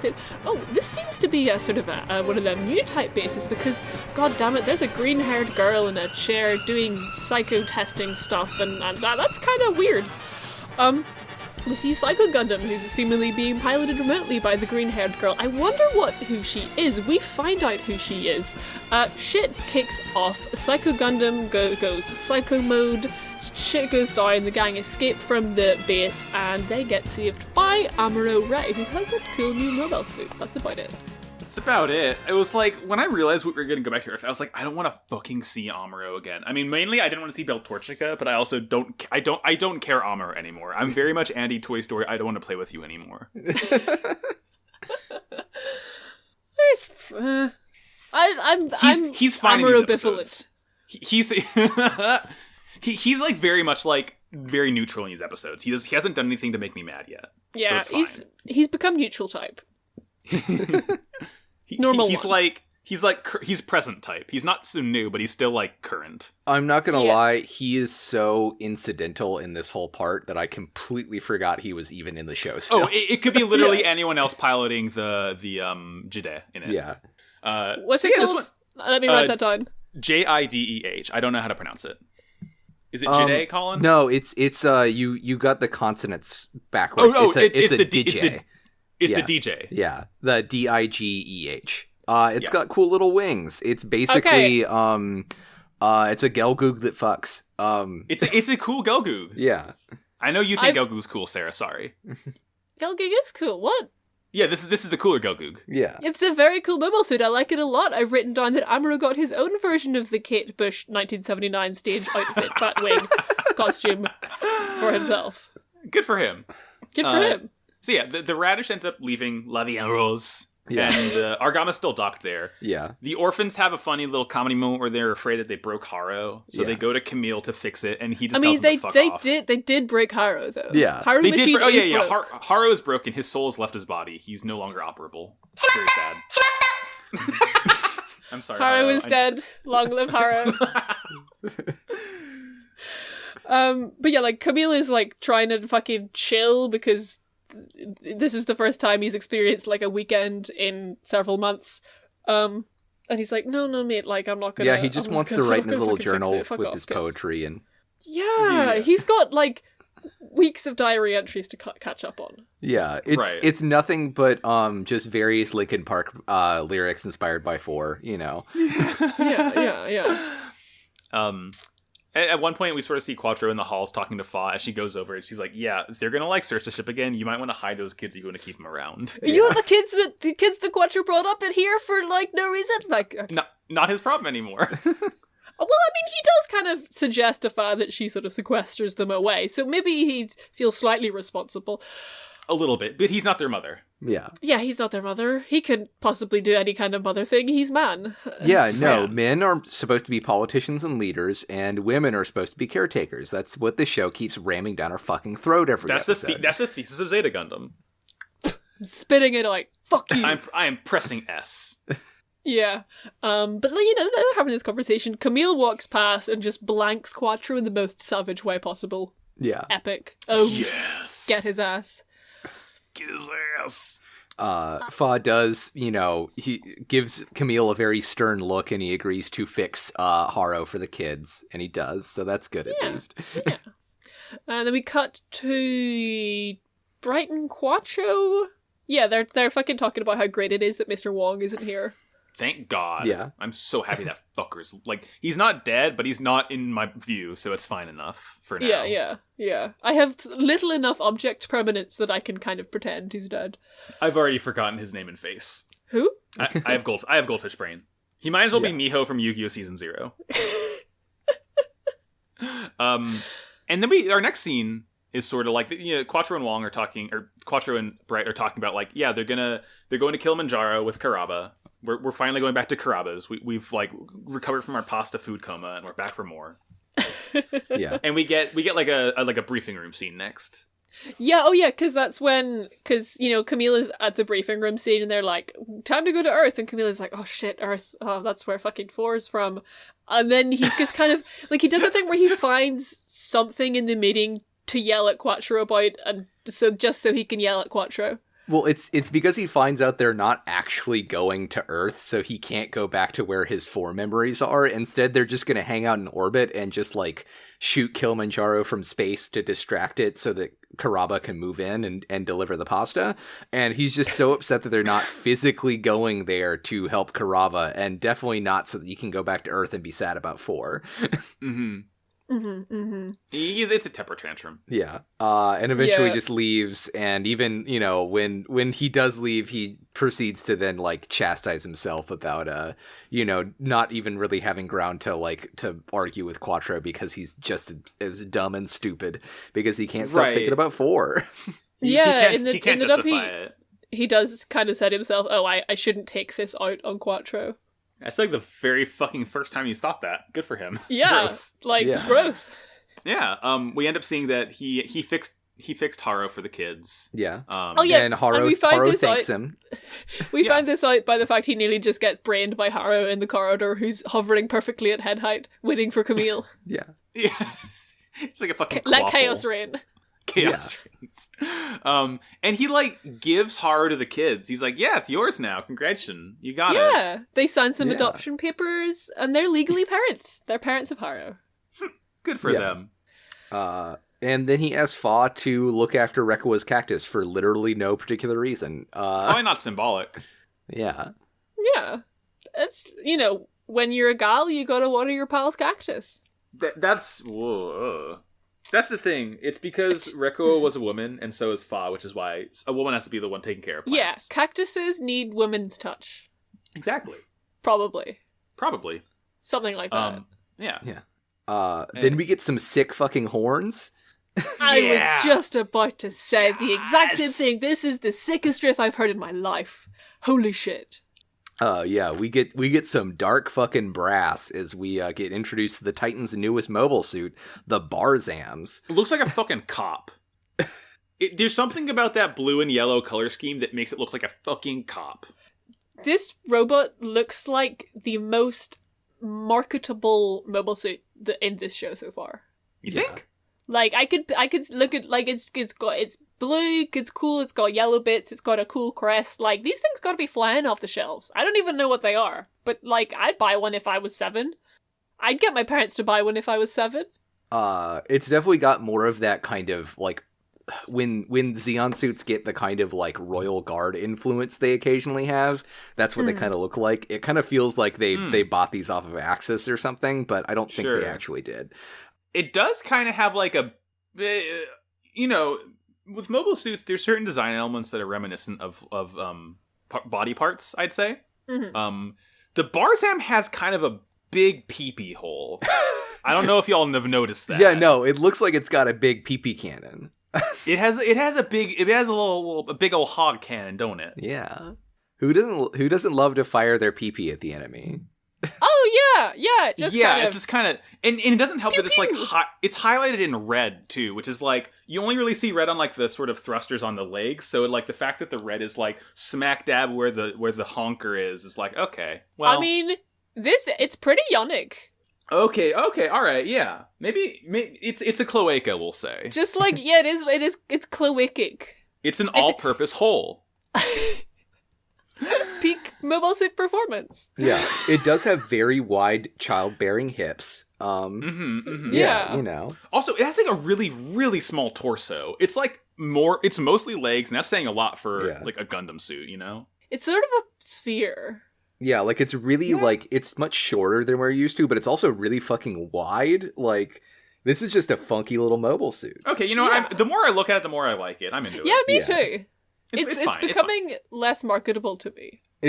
This seems to be a sort of one of them new type bases because, god damn it, there's a green-haired girl in a chair doing psycho testing stuff and that's kind of weird. We see Psycho Gundam, who's seemingly being piloted remotely by the green-haired girl. I wonder who she is. We find out who she is. Shit kicks off. Psycho Gundam goes psycho mode. Shit goes down. The gang escape from the base, and they get saved by Amuro Ray, who has a cool new mobile suit. That's about it. That's about it. It was like, when I realized we were going to go back to Earth, I was like, I don't want to fucking see Amuro again. I mean, mainly I didn't want to see Beltorchica, but I also don't care Amuro anymore. I'm very much anti-Toy Story. I don't want to play with you anymore. I'm he's fine Amuro in these episodes. He's like very much like very neutral in these episodes. He hasn't done anything to make me mad yet. Yeah, so it's fine. He's become neutral type. He's present type. He's not so new, but he's still like current. I'm not gonna lie, he is so incidental in this whole part that I completely forgot he was even in the show still. Oh, it could be literally anyone else piloting the Jide in it. Yeah. What's it called? Let me write that down. Jideh. I don't know how to pronounce it. Is it Jide, Colin? No, it's you got the consonants backwards. It's a DJ. It's the DJ. Yeah, the Digeh. It's got cool little wings. It's basically it's a Gelgoog that fucks. It's a cool Gelgoog. Yeah. I know you think Gelgoog's cool, Sarah. Sorry. Gelgoog is cool. What? Yeah, this is the cooler Gelgoog. Yeah. It's a very cool mobile suit. I like it a lot. I've written down that Amuro got his own version of the Kate Bush 1979 stage outfit Batwing costume for himself. Good for him. Good for him. So yeah, the Radish ends up leaving La Vie en Rose Yeah. And Argama's still docked there. Yeah. The orphans have a funny little comedy moment where they're afraid that they broke Haro, so they go to Camille to fix it, and he just tells them to fuck off. They did break Haro though. Yeah. Haro's They machine did. is broke. Haro is broken. His soul has left his body. He's no longer operable. It's very sad. I'm sorry. Haro is dead. Long live Haro. But yeah, like Camille is like trying to fucking chill because this is the first time he's experienced like a weekend in several months. And he's like, no, mate, like I'm not gonna. Yeah, he just wants to write in his little journal with his kids. poetry and. Yeah, he's got like weeks of diary entries to catch up on. Yeah, it's nothing but just various Linkin Park lyrics inspired by Four, you know. Yeah. At one point, we sort of see Quattro in the halls talking to Fa as she goes over it. She's like, "Yeah, if they're gonna like search the ship again, you might want to hide those kids. You want to keep them around." You the kids that Quattro brought up in here for like no reason, like not his problem anymore. Well, I mean, he does kind of suggest to Fa that she sort of sequesters them away, so maybe he feels slightly responsible. A little bit, but he's not their mother. Yeah. Yeah, he's not their mother. He could possibly do any kind of mother thing. He's man. Yeah, no, men are supposed to be politicians and leaders, and women are supposed to be caretakers. That's what the show keeps ramming down our fucking throat every episode. That's the thesis of Zeta Gundam. I'm spitting it like, fuck you. I am pressing S. Yeah. But, you know, they're having this conversation. Camille walks past and just blanks Quattro in the most savage way possible. Yeah. Epic. Oh, yes. Get his ass. Get his ass. Fa does, you know, he gives Camille a very stern look and he agrees to fix Haro for the kids, and he does, so that's good at least. Yeah. And then we cut to Brighton Quattro. Yeah, they're fucking talking about how great it is that Mr. Wong isn't here. Thank God. Yeah. I'm so happy that fucker's like, he's not dead, but he's not in my view, so it's fine enough for now. Yeah. I have little enough object permanence that I can kind of pretend he's dead. I've already forgotten his name and face. Who? I have goldfish brain. He might as well be Miho from Yu-Gi-Oh! Season 0. And then our next scene is sort of like, you know, Quattro and Wong are talking, or Quattro and Bright are talking about like, yeah, they're going to Kilimanjaro with Karaba. We're finally going back to Karaba's. We've like recovered from our pasta food coma and we're back for more. Yeah. And we get like a briefing room scene next. Yeah, because you know, Camille is at the briefing room scene and they're like, time to go to Earth, and Camilla's like, oh shit, Earth, oh, that's where fucking Four's from. And then he just kind of, like, he does a thing where he finds something in the meeting to yell at Quattro about, and so he can yell at Quattro. Well, it's because he finds out they're not actually going to Earth, so he can't go back to where his Four memories are. Instead, they're just going to hang out in orbit and just, like, shoot Kilimanjaro from space to distract it so that Karaba can move in and deliver the pasta. And he's just so upset that they're not physically going there to help Karaba, and definitely not so that you can go back to Earth and be sad about Four. Mm-hmm. It's a temper tantrum. Yeah. And eventually just leaves, and even, you know, when he does leave, he proceeds to then like chastise himself about you know, not even really having ground to argue with Quattro because he's just as dumb and stupid because he can't stop thinking about Four. Yeah, he can't justify it. He does kind of said himself, oh, I shouldn't take this out on Quattro. That's like the very fucking first time he's thought that. Good for him. Yeah, growth. Yeah. We end up seeing that he fixed Haro for the kids. Yeah. And Haro thanks him. We found this out by the fact he nearly just gets brained by Haro in the corridor, who's hovering perfectly at head height, waiting for Camille. Yeah. It's like a fucking let chaos reign. Chaos reigns. And he like gives Haro to the kids. He's like, yeah, it's yours now. Congratulations. You got it. Yeah. They signed some adoption papers and they're legally parents. They're parents of Haro. Good for them. And then he asks Fa to look after Rekua's cactus for literally no particular reason. Why not symbolic? Yeah. Yeah. It's, you know, when you're a gal, you gotta water your pal's cactus. That's the thing. It's because Rekua was a woman, and so is Fa, which is why a woman has to be the one taking care of plants. Yeah, cactuses need women's touch. Exactly. Probably. Probably. Something like that. Yeah. Yeah. Then we get some sick fucking horns. I was just about to say the exact same thing. This is the sickest riff I've heard in my life. Holy shit. Yeah, we get some dark fucking brass as we get introduced to the Titan's newest mobile suit, the Barzams. It looks like a fucking cop. There's something about that blue and yellow color scheme that makes it look like a fucking cop. This robot looks like the most marketable mobile suit in this show so far. You think? Like I could look at like it's blue, it's cool, it's got yellow bits, it's got a cool crest. Like these things got to be flying off the shelves. I don't even know what they are, but like I'd buy one if I was 7. I'd get my parents to buy one if I was 7. It's definitely got more of that kind of like when Xeon suits get the kind of like Royal Guard influence they occasionally have. That's what they kind of look like. It kind of feels like they bought these off of Axis or something, but I don't think they actually did. It does kind of have like a, with mobile suits, there's certain design elements that are reminiscent of body parts, I'd say. Mm-hmm. The Barzam has kind of a big pee-pee hole. I don't know if y'all have noticed that. Yeah, no, it looks like it's got a big pee-pee cannon. It has a big old hog cannon, don't it? Yeah. Who doesn't love to fire their pee-pee at the enemy? Oh yeah. It's just kind of, and it doesn't help that it's like it's highlighted in red too, which is like you only really see red on like the sort of thrusters on the legs. So like the fact that the red is like smack dab where the honker is like okay. Well, I mean, it's pretty Yonic. Okay, all right, yeah. Maybe it's a cloaca, we'll say. Just like it's cloacic. It's an all-purpose hole. Peak mobile suit performance. Yeah, it does have very wide childbearing hips. Yeah, you know. Also, it has like a really, really small torso. It's like it's mostly legs, and that's saying a lot for like a Gundam suit, you know? It's sort of a sphere. Yeah, like it's really like it's much shorter than we're used to, but it's also really fucking wide. Like this is just a funky little mobile suit. Okay, you know, the more I look at it, the more I like it. I'm into it. Yeah, me too. It's becoming less marketable to me. I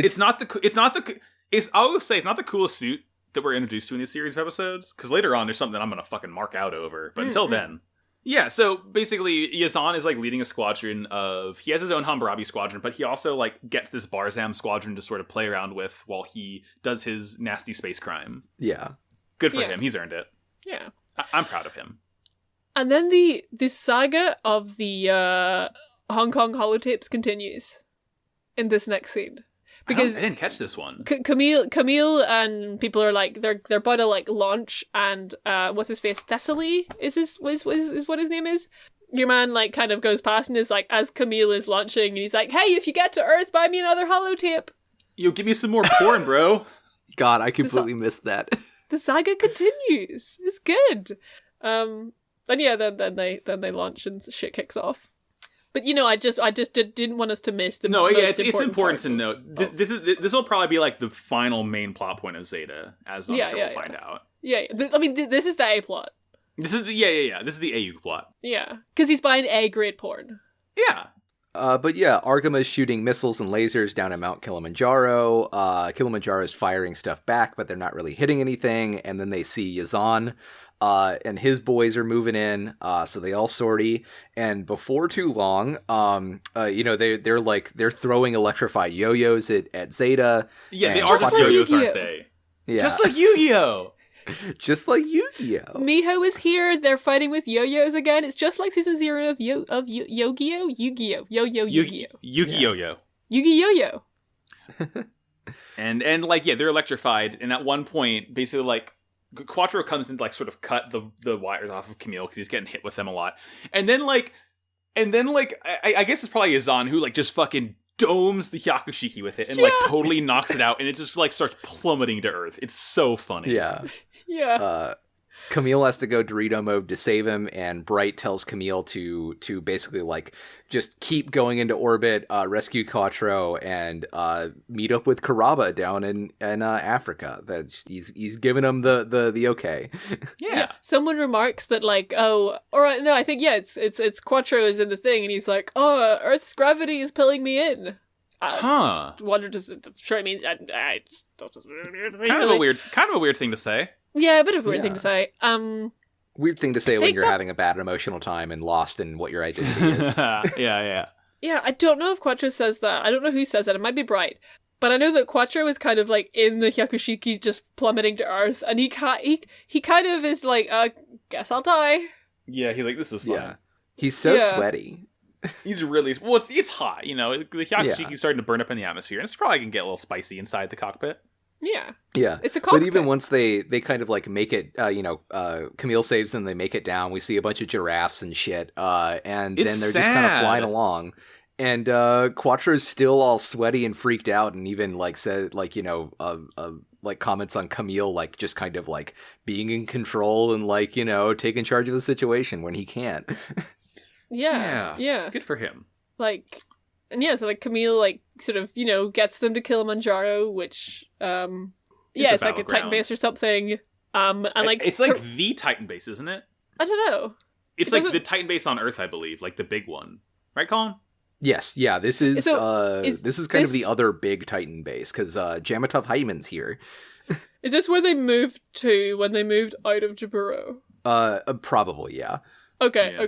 always say it's not the coolest suit that we're introduced to in this series of episodes, because later on there's something that I'm gonna fucking mark out over. But until then. Yeah, so basically Yazan is like leading a squadron he has his own Hammurabi squadron, but he also like gets this Barzam squadron to sort of play around with while he does his nasty space crime. Yeah. Good for him, he's earned it. Yeah. I'm proud of him. And then the saga of the Hong Kong holotapes continues in this next scene. Because I didn't catch this one. Camille and people are like they're about to like launch, and what's his face? Thessaly is what his name is. Your man like kind of goes past and is like, as Camille is launching, and he's like, "Hey, if you get to Earth, buy me another holotape." Yo, give me some more porn, bro. God, I completely missed that. The saga continues. It's good. Then they launch and shit kicks off. But you know, I just didn't want us to miss the it's important to note. This will probably be like the final main plot point of Zeta, as I'm sure we'll find out. Yeah. I mean, this is the A plot. This is the This is the AU plot. Yeah, because he's buying A-grade porn. Yeah. But yeah, Argama is shooting missiles and lasers down at Mount Kilimanjaro. Kilimanjaro is firing stuff back, but they're not really hitting anything. And then they see Yazan. And his boys are moving in, so they all sortie. And before too long, they're throwing electrified yo-yos at Zeta. Yeah, they are just yo-yos, aren't they? Yeah, just like Yu-Gi-Oh. Just like Yu-Gi-Oh. Miho is here. They're fighting with yo-yos again. It's just like season 0 of Yu-Gi-Oh. Yu-Gi-Oh. Yu-Gi-Oh. Yu-Gi-Yo. Yu-Gi-Yo-Yo. And they're electrified. And at one point, basically like Quattro comes in to like sort of cut the wires off of Camille because he's getting hit with them a lot. And then I guess it's probably Yazan who like just fucking domes the Hyakushiki with it and like totally knocks it out, and it just like starts plummeting to Earth. It's so funny. Yeah. Yeah. Camille has to go Dorito mode to save him, and Bright tells Camille to basically like just keep going into orbit, rescue Quattro, and meet up with Karaba down in Africa. That he's giving him the okay. Yeah. Someone remarks that like, oh, all right, no, I think it's Quattro is in the thing, and he's like, oh, Earth's gravity is pulling me in. Wonder does it sure mean kind of a weird thing to say. Yeah, a bit of a weird thing to say. Weird thing to say when think you're that- having a bad emotional time and lost in what your identity is. Yeah. Yeah, I don't know if Quattro says that. I don't know who says that. It might be Bright. But I know that Quattro is kind of like in the Hyakushiki just plummeting to earth, and he kind of is like, guess I'll die. Yeah, he's like, this is fun. Yeah. He's so Yeah. sweaty. He's really well. It's hot, you know. The Hyakushiki's Yeah. starting to burn up in the atmosphere, and it's probably gonna get a little spicy inside the cockpit. Yeah. Yeah. It's a cockpit. But even once they kind of like make it, Camille saves them, they make it down. We see a bunch of giraffes and shit, and then they're It's just kind of sad. flying along. And Quattro's still all sweaty and freaked out, and even like said like like comments on Camille, like just kind of like being in control and like taking charge of the situation when he can't. Yeah. Good for him. Like, and yeah, so like Camille like sort of, gets them to Kilimanjaro, which it's like a Titan battleground. base or something. And like it's like the Titan base, isn't it? I don't know. It's It like doesn't- the Titan base on Earth, I believe, like the big one, right, Colin? Yes, yeah, this is is kind of this- the other big Titan base because Jamatov Hyman's here. Is this where they moved to when they moved out of Jaburo? Probably, yeah. Okay, Yeah.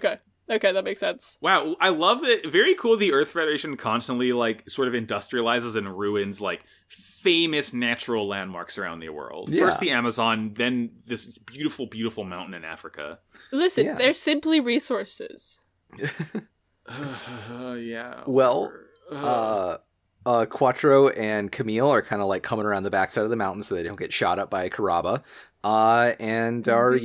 okay, that makes sense. Wow, I love that. Very cool. The Earth Federation constantly like sort of industrializes and ruins like famous natural landmarks around the world. Yeah. First the Amazon, then this beautiful, beautiful mountain in Africa. Listen, Yeah. they're simply resources. Yeah. Well, Quattro and Camille are kind of like coming around the backside of the mountain so they don't get shot up by Karaba, and are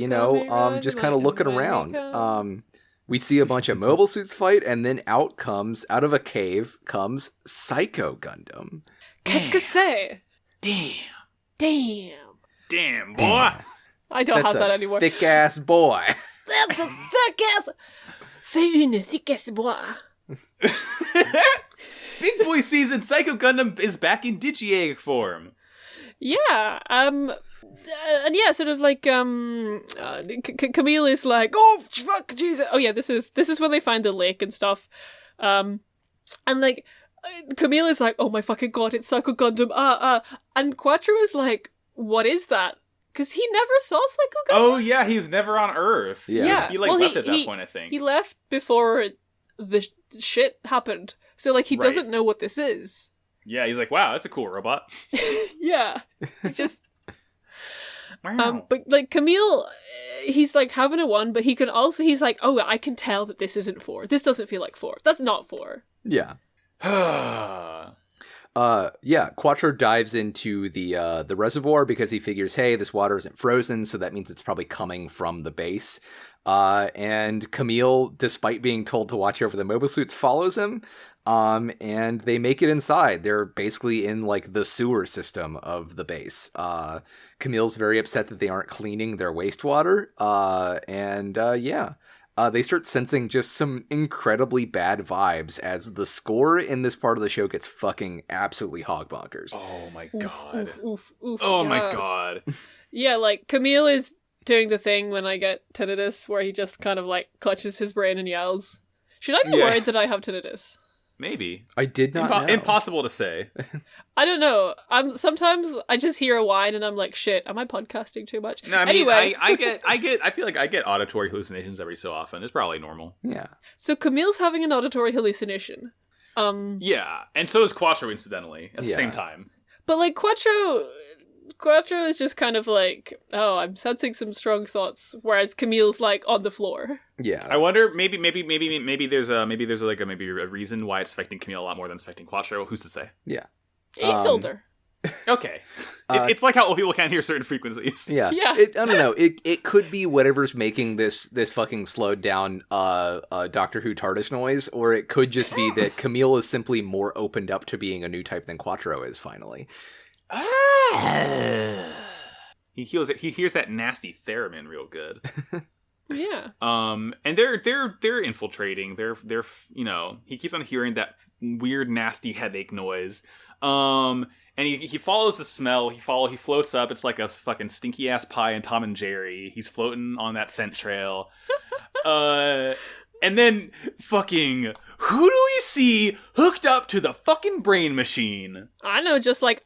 just kind of looking around. We see a bunch of mobile suits fight, and then out of a cave comes Psycho Gundam. Qu'est-ce que c'est? Damn, Damn. boy. I don't have that anymore. Thick ass boy. That's a thick ass. C'est une thick ass bois. Big Boy season. Psycho Gundam is back in Digiegg form. Yeah, and yeah, sort of like Camille is like, oh fuck, Jesus. Oh yeah, this is when they find the lake and stuff, and like Camille is like, oh my fucking god, it's Psycho Gundam, and Quattro is like, what is that? Because he never saw Psycho Gundam. Oh yeah, he was never on Earth. Yeah. He like Well, left at that he- point, I think. He left before the shit happened, so like he Right. doesn't know what this is. Yeah, he's like, wow, that's a cool robot. Yeah, he just. Wow. But like Camille, he's like having a one, but he's like, oh, I can tell that this isn't 4. This doesn't feel like 4. That's not 4. Yeah. Quattro dives into the reservoir because he figures, hey, this water isn't frozen, so that means it's probably coming from the base. And Camille, despite being told to watch over the mobile suits, follows him. And they make it inside. They're basically in like the sewer system of the base. Camille's very upset that they aren't cleaning their wastewater. They start sensing just some incredibly bad vibes as the score in this part of the show gets fucking absolutely hog bonkers. Oh my Oof, god. oof, Oh my yes. god. Yeah, like Camille is doing the thing when I get tinnitus, where he just kind of like clutches his brain and yells. Should I be Yeah. worried that I have tinnitus? Maybe. I did not know. Impossible to say. I don't know. Sometimes I just hear a whine and I'm like, shit, am I podcasting too much? No, I mean, anyway, I feel like I get auditory hallucinations every so often. It's probably normal. Yeah. so Camille's having an auditory hallucination. Yeah, and so is Quattro, incidentally, at the Yeah. same time. But like Quattro is just kind of like, oh, I'm sensing some strong thoughts, whereas Camille's like on the floor. Yeah. I wonder, maybe there's a reason why it's affecting Camille a lot more than it's affecting Quattro. Who's to say? Yeah. He's older. Okay, it's like how old people can't hear certain frequencies. Yeah. Yeah. I don't know. It could be whatever's making this fucking slowed down Doctor Who TARDIS noise, or it could just be that Camille is simply more opened up to being a new type than Quattro is finally. He hears that nasty theremin real good. Yeah. And they're infiltrating. They're he keeps on hearing that weird nasty headache noise. And he follows the smell. He floats up. It's like a fucking stinky ass pie in Tom and Jerry. He's floating on that scent trail. And then fucking who do we see hooked up to the fucking brain machine? I know, just like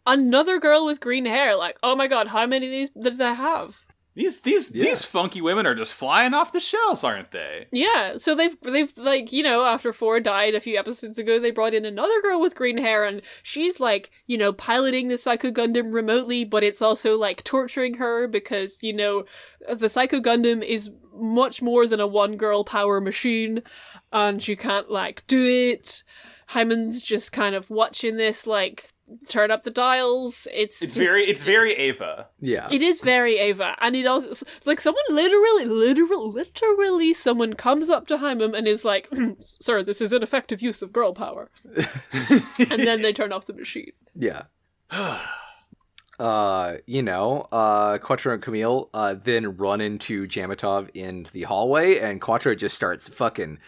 another girl with green hair. Like, oh my god, how many of these did they have? These funky women are just flying off the shelves, aren't they? Yeah, so they've like, you know, after Four died a few episodes ago, they brought in another girl with green hair, and she's like, you know, piloting the Psycho Gundam remotely, but it's also like torturing her because, you know, the Psycho Gundam is much more than a one-girl power machine, and she can't like do it. Hyman's just kind of watching this, like, turn up the dials. It's very Ava. Yeah. It is very Ava, and it also, it's like someone literally someone comes up to Hyman and is like, "Sir, this is ineffective use of girl power," and then they turn off the machine. Yeah. Quattro and Camille then run into Jamatov in the hallway, and Quattro just starts fucking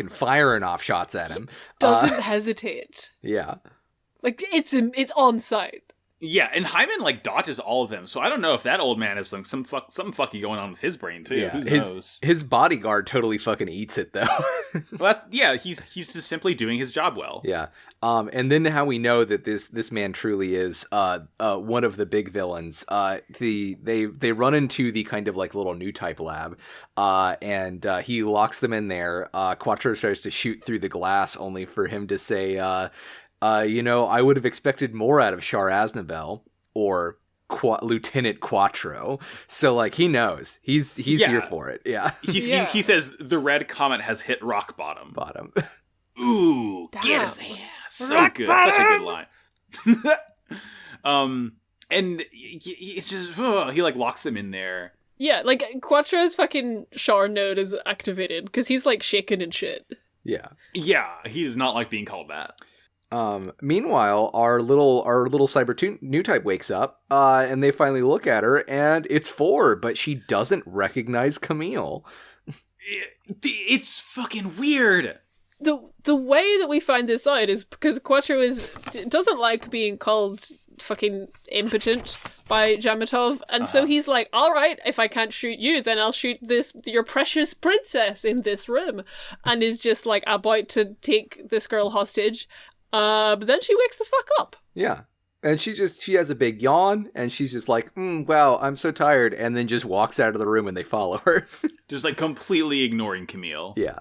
firing off shots at him. Doesn't hesitate. Yeah. Like, it's on site. Yeah, and Hyman like dodges all of them, so I don't know if that old man is like something fucky going on with his brain too. Yeah, who knows? His bodyguard totally fucking eats it though. Well, he's just simply doing his job well. Yeah. And then how we know that this man truly is one of the big villains. They run into the kind of like little new type lab, and he locks them in there. Quattro starts to shoot through the glass, only for him to say, I would have expected more out of Char Aznable or Lieutenant Quattro. So like he knows he's here for it. Yeah. He says the red comet has hit rock bottom. Ooh, Damn. get his ass. So good. Such a good line. And it's just, he like locks him in there. Yeah, like Quattro's fucking Char node is activated because he's like shaking and shit. Yeah. Yeah, he does not like being called that. Meanwhile, our little cyber new type wakes up, and they finally look at her, and it's Four, but she doesn't recognize Camille. It's fucking weird. The way that we find this out is because Quattro doesn't like being called fucking impotent by Jamatov, and so he's like, all right, if I can't shoot you, then I'll shoot your precious princess in this room, and is just like about to take this girl hostage. But then she wakes the fuck up. Yeah. And she has a big yawn, and she's just like, wow, I'm so tired, and then just walks out of the room and they follow her. Just like completely ignoring Camille. Yeah.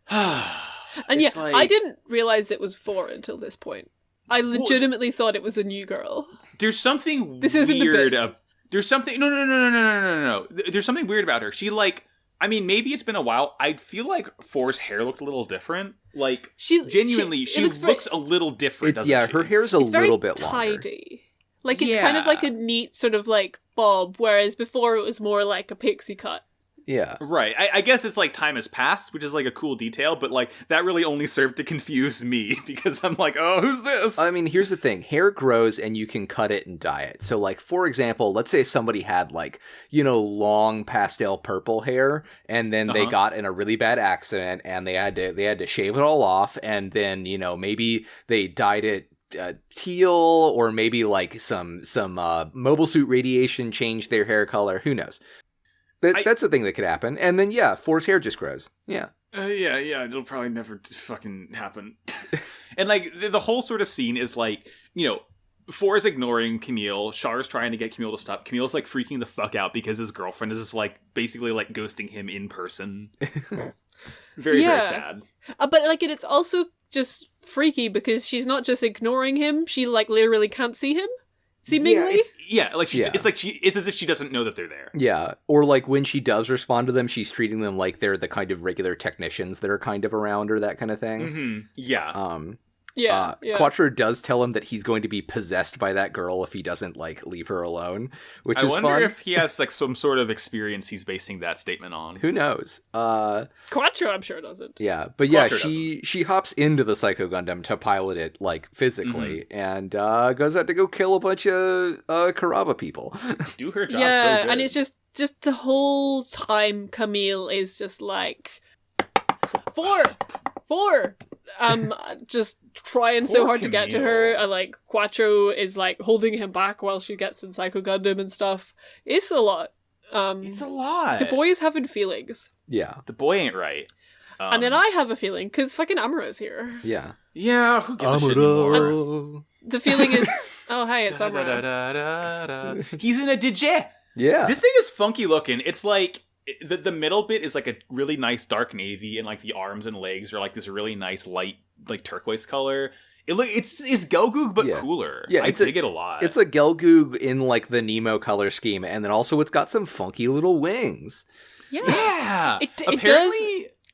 And yeah, like, I didn't realize it was Four until this point. I legitimately thought it was a new girl. There's something this isn't weird. A bit. There's something. No. There's something weird about her. She like. I mean, maybe it's been a while. I feel like Four's hair looked a little different. Like, she looks a little different, doesn't she? Her hair's a little bit longer. Tidy. Like, it's kind of like a neat sort of, like, bob, whereas before it was more like a pixie cut. Yeah. Right. I guess it's like time has passed, which is like a cool detail, but like that really only served to confuse me because I'm like, oh, who's this? I mean, here's the thing. Hair grows and you can cut it and dye it. So like, for example, let's say somebody had like, long pastel purple hair and then they got in a really bad accident and they had to shave it all off. And then, maybe they dyed it teal, or maybe like some mobile suit radiation changed their hair color. Who knows? That's the thing that could happen. And then, Four's hair just grows. Yeah. Yeah, it'll probably never fucking happen. And, like, the whole sort of scene is, like, Four is ignoring Camille. Char's trying to get Camille to stop. Camille's, like, freaking the fuck out because his girlfriend is just, like, basically, like, ghosting him in person. Very sad. But, like, it's also just freaky because she's not just ignoring him. She, like, literally can't see him. Seemingly, it's as if she doesn't know that they're there. Yeah, or like when she does respond to them, she's treating them like they're the kind of regular technicians that are kind of around her, that kind of thing. Mm-hmm. Yeah. Quattro does tell him that he's going to be possessed by that girl if he doesn't like leave her alone, which is fun. I wonder if he has like some sort of experience he's basing that statement on. Who knows? Quattro, I'm sure doesn't. Yeah, but she hops into the Psycho Gundam to pilot it like physically, and goes out to go kill a bunch of Karaba people. Do her job so good. And it's just the whole time Camille is just like Four. Just trying so hard to get to her, and like Quattro is like holding him back while she gets in Psycho Gundam and stuff. It's a lot. It's a lot. The boy is having feelings. Yeah. The boy ain't right. And then I have a feeling, because fucking Amura's here. Yeah. Yeah, who gives a shit anymore? The feeling is, oh, hey, it's Amura. He's in a DJ. Yeah. This thing is funky looking. It's like the middle bit is like a really nice dark navy, and like the arms and legs are like this really nice light like turquoise color. It's Gelgoog but cooler. Yeah, I dig it a lot. It's a Gelgoog in like the Nemo color scheme, and then also it's got some funky little wings. Yeah. It does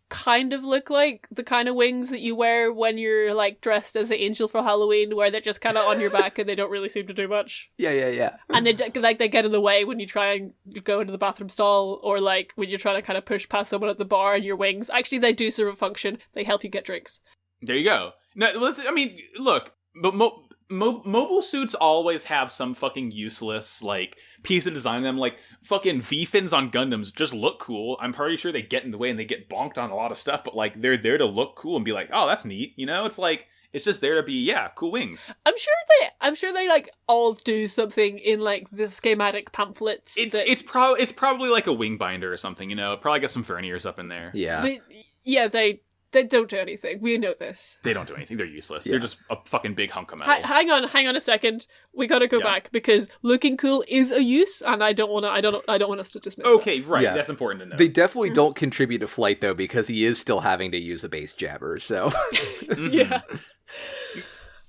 kind of look like the kind of wings that you wear when you're like dressed as an angel for Halloween, where they're just kind of on your back and they don't really seem to do much. Yeah. And they get in the way when you try and go into the bathroom stall, or like when you're trying to kind of push past someone at the bar, and your wings actually they do serve a function. They help you get drinks. There you go. No, I mean, look, but mobile suits always have some fucking useless like piece of design in them. Like fucking V-fins on Gundams just look cool. I'm pretty sure they get in the way and they get bonked on a lot of stuff, but like they're there to look cool and be like, oh, that's neat. You know, it's like it's just there to be cool wings. I'm sure they like all do something in like the schematic pamphlets. It's probably like a wing binder or something. You know, it probably got some verniers up in there. Yeah. But, they don't do anything. We know this. They don't do anything. They're useless. Yeah. They're just a fucking big hunk of metal. Hang on a second. We gotta go back because looking cool is a use, and I don't want us to dismiss. Okay, that. right. Yeah. That's important to know. They definitely don't contribute to flight though, because he is still having to use a base jabber. So yeah.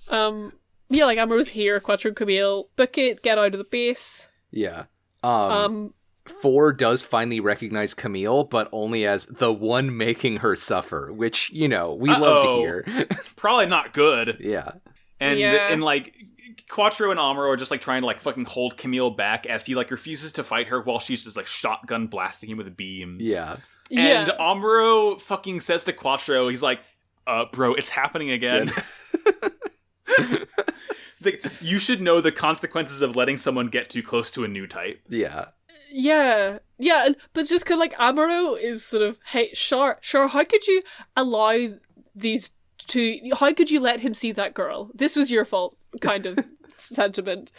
Like Amoro's here. Quattro and Camille book it. Get out of the base. Yeah. 4 does finally recognize Camille, but only as the one making her suffer, which, you know, we love to hear. Probably not good. Yeah. And like, Quattro and Amuro are just like trying to like fucking hold Camille back as he like refuses to fight her while she's just like shotgun blasting him with beams. Yeah. And Amuro fucking says to Quattro, he's like, bro, it's happening again. Like, you should know the consequences of letting someone get too close to a new type. Yeah. Yeah, but just because, like, Amuro is sort of, hey, sure, how could you allow these two, how could you let him see that girl? This was your fault, kind of sentiment.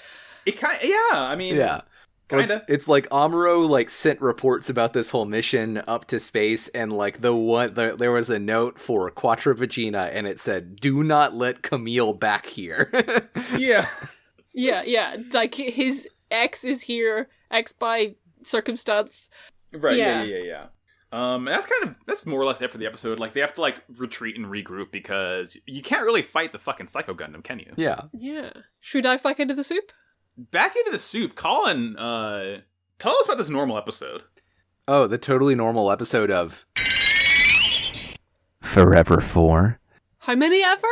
It kind of, I mean, yeah. Kinda. It's like Amuro like sent reports about this whole mission up to space, and like there was a note for Quattro Vagina, and it said, "Do not let Camille back here." Yeah. Like his ex is here, ex by circumstance. Right. Yeah. That's more or less it for the episode. Like they have to like retreat and regroup because you can't really fight the fucking Psycho Gundam, can you? Yeah. Should we dive back into the soup? Back into the soup. Colin, tell us about this normal episode. Oh, the totally normal episode of Forever 4. How many ever?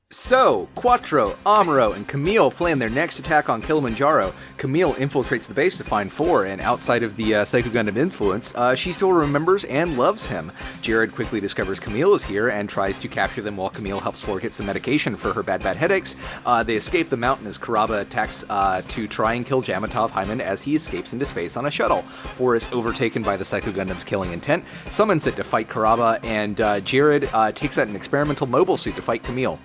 So, Quattro, Amuro, and Camille plan their next attack on Kilimanjaro. Camille infiltrates the base to find 4, and outside of the Psycho Gundam influence, she still remembers and loves him. Jared quickly discovers Camille is here and tries to capture them while Camille helps 4 get some medication for her bad headaches. They escape the mountain as Kuraba attacks to try and kill Jamatov Hyman as he escapes into space on a shuttle. 4 is overtaken by the Psycho Gundam's killing intent, summons it to fight Kuraba, and Jared takes out an experimental mobile suit to fight Camille.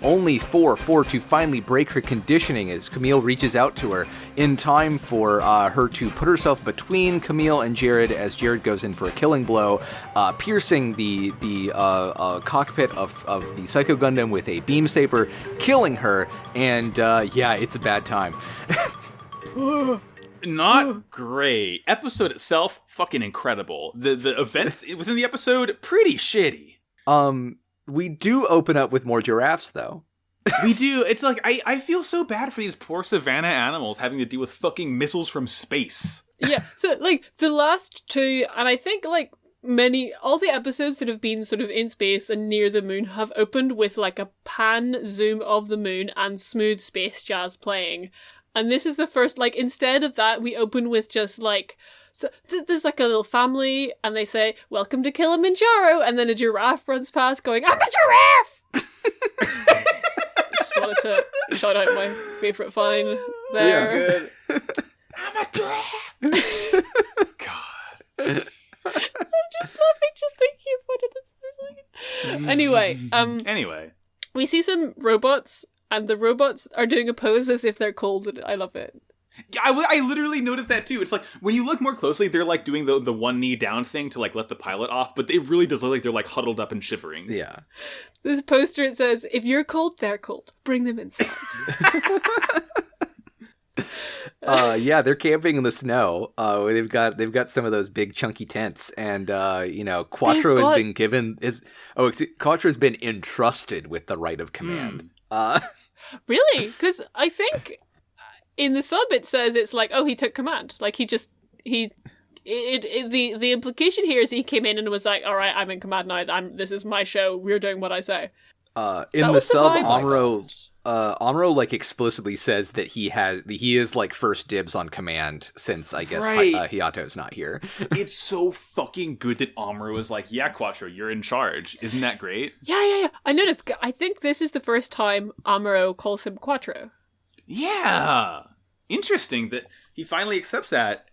Only for to finally break her conditioning as Camille reaches out to her in time for her to put herself between Camille and Jared as Jared goes in for a killing blow, piercing the cockpit of the Psycho Gundam with a beam saber, killing her, and it's a bad time. Not great. Episode itself, fucking incredible. The events within the episode, pretty shitty. We do open up with more giraffes, though. We do. It's like, I feel so bad for these poor savannah animals having to deal with fucking missiles from space. Yeah, so, like, the last 2, and I think, like, all the episodes that have been sort of in space and near the moon have opened with, like, a pan zoom of the moon and smooth space jazz playing. And this is the first, like, instead of that, we open with just, like... So there's like a little family, and they say, "Welcome to Kilimanjaro," and then a giraffe runs past going, "I'm a giraffe!" Just wanted to shout out my favourite vine there. Yeah, good. I'm a giraffe! God. I'm just laughing just thinking about it. Anyway, we see some robots, and the robots are doing a pose as if they're cold, and I love it. Yeah, I literally noticed that too. It's like, when you look more closely, they're like doing the one knee down thing to like let the pilot off, but it really does look like they're like huddled up and shivering. Yeah. This poster, it says, "If you're cold, they're cold. Bring them inside." Yeah, they're camping in the snow. They've got some of those big chunky tents, and Quattro has been given Quattro's been entrusted with the right of command. Really? Because I think in the sub it says it's like, oh, he took command. Like the implication here is he came in and was like, all right, I'm in command now. This is my show. We're doing what I say. In the sub, Amuro like explicitly says that he is like first dibs on command since I guess Hayato's not here. It's so fucking good that Amuro is like, yeah, Quattro, you're in charge. Isn't that great? Yeah. I noticed. I think this is the first time Amuro calls him Quattro. Yeah. Interesting that he finally accepts that.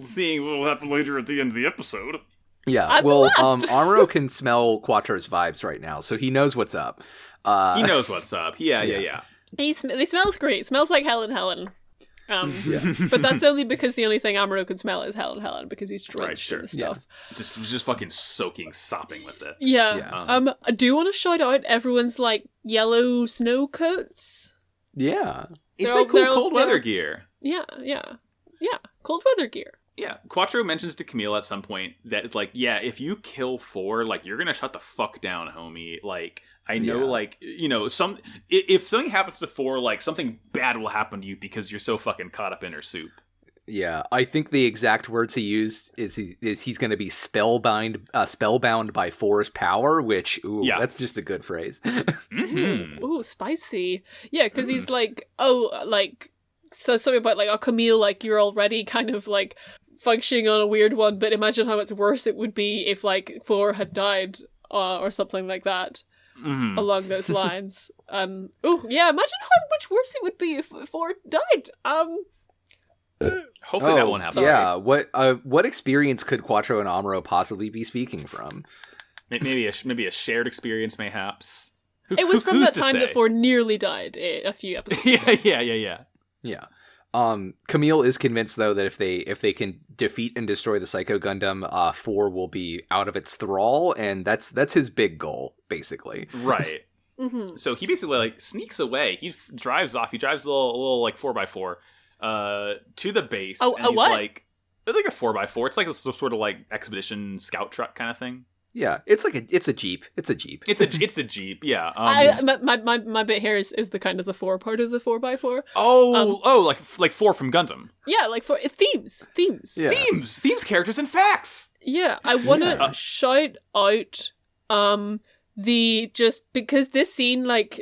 Seeing what will happen later at the end of the episode. Yeah, well, Amuro can smell Quattro's vibes right now, so he knows what's up. He knows what's up. Yeah. He smells great. Smells like Helen. But that's only because the only thing Amuro can smell is Helen because he's drenched in the stuff. Yeah. Just fucking sopping with it. Yeah. I do want to shout out everyone's like yellow snow coats. Yeah. It's like cool cold weather gear. Yeah. Cold weather gear. Yeah, Quattro mentions to Camille at some point that it's like, yeah, if you kill Four, like, you're gonna shut the fuck down, homie. Like, I know, like, you know, if something happens to Four, like, something bad will happen to you because you're so fucking caught up in her soup. Yeah, I think the exact words he used is he's going to be spellbound by Four's power, which, that's just a good phrase. Mm-hmm. Ooh, spicy. Yeah, because he's like, so something about, like, Camille, like, you're already kind of, like, functioning on a weird one, but imagine how much worse it would be if, like, Four had died, or something like that, along those lines. And, imagine how much worse it would be if Four died. Hopefully that won't happen. Yeah, what experience could Quattro and Amuro possibly be speaking from? Maybe a shared experience, mayhaps. It was from that time that Four nearly died a few episodes ago. Yeah. Camille is convinced though that if they can defeat and destroy the Psycho Gundam, Four will be out of its thrall, and that's his big goal, basically. Right. So he basically like sneaks away. He drives off. He drives a little like 4x4 to the base. Oh, and he's what? like a 4x4. It's like a sort of like expedition scout truck kind of thing. Yeah, it's a Jeep. It's a Jeep. It's a Jeep. Yeah. My bit here is the kind of the 4 part of the 4x4. Like 4 from Gundam. Yeah, like for themes. Yeah. Themes, characters, and facts. Yeah, I want to shout out because this scene, like,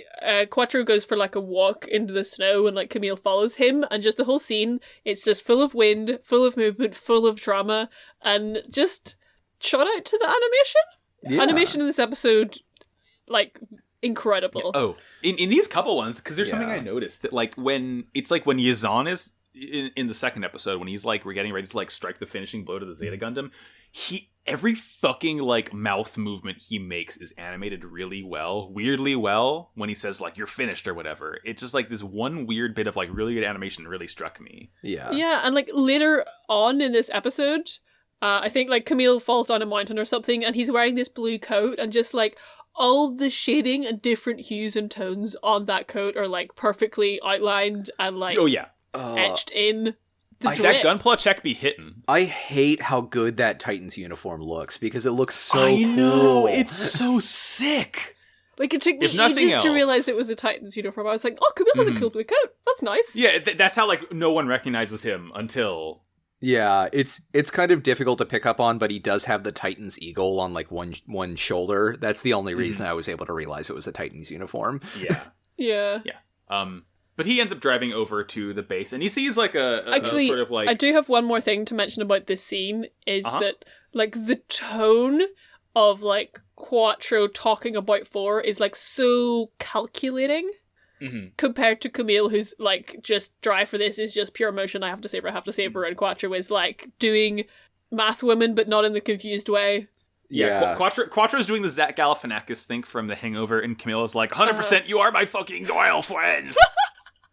Quattro goes for like a walk into the snow and like Camille follows him, and just the whole scene, it's just full of wind, full of movement, full of drama, and just shout out to the animation. Yeah. Animation in this episode, like, incredible. Yeah. Oh, in these couple ones, because there's something I noticed that like when Yazan is in the second episode, when he's like we're getting ready to like strike the finishing blow to the Zeta Gundam, every fucking like mouth movement he makes is animated really well, weirdly well. When he says like you're finished or whatever, it's just like this one weird bit of like really good animation really struck me. Yeah, and like later on in this episode, I think like Camille falls down a mountain or something, and he's wearing this blue coat, and just like all the shading and different hues and tones on that coat are like perfectly outlined and like etched in. That Gunpla check be hitting. I hate how good that Titan's uniform looks because it looks so I know, cool. it's so sick. Like, it took me ages to realize it was a Titan's uniform. I was like, oh, Camille has a cool blue coat. That's nice. Yeah, that's how like no one recognizes him until... Yeah, it's kind of difficult to pick up on, but he does have the Titan's eagle on like one shoulder. That's the only reason I was able to realize it was a Titan's uniform. Yeah. But he ends up driving over to the base, and he sees like Actually, a sort of like... I do have one more thing to mention about this scene, is that like the tone of like Quattro talking about Four is like so calculating. Compared to Camille, who's like, just drive for this is just pure emotion, I have to save her, and Quattro is like doing math women, but not in the confused way. Quattro's doing the Zach Galifianakis thing from The Hangover, and Camille is like, 100% you are my fucking Doyle friend.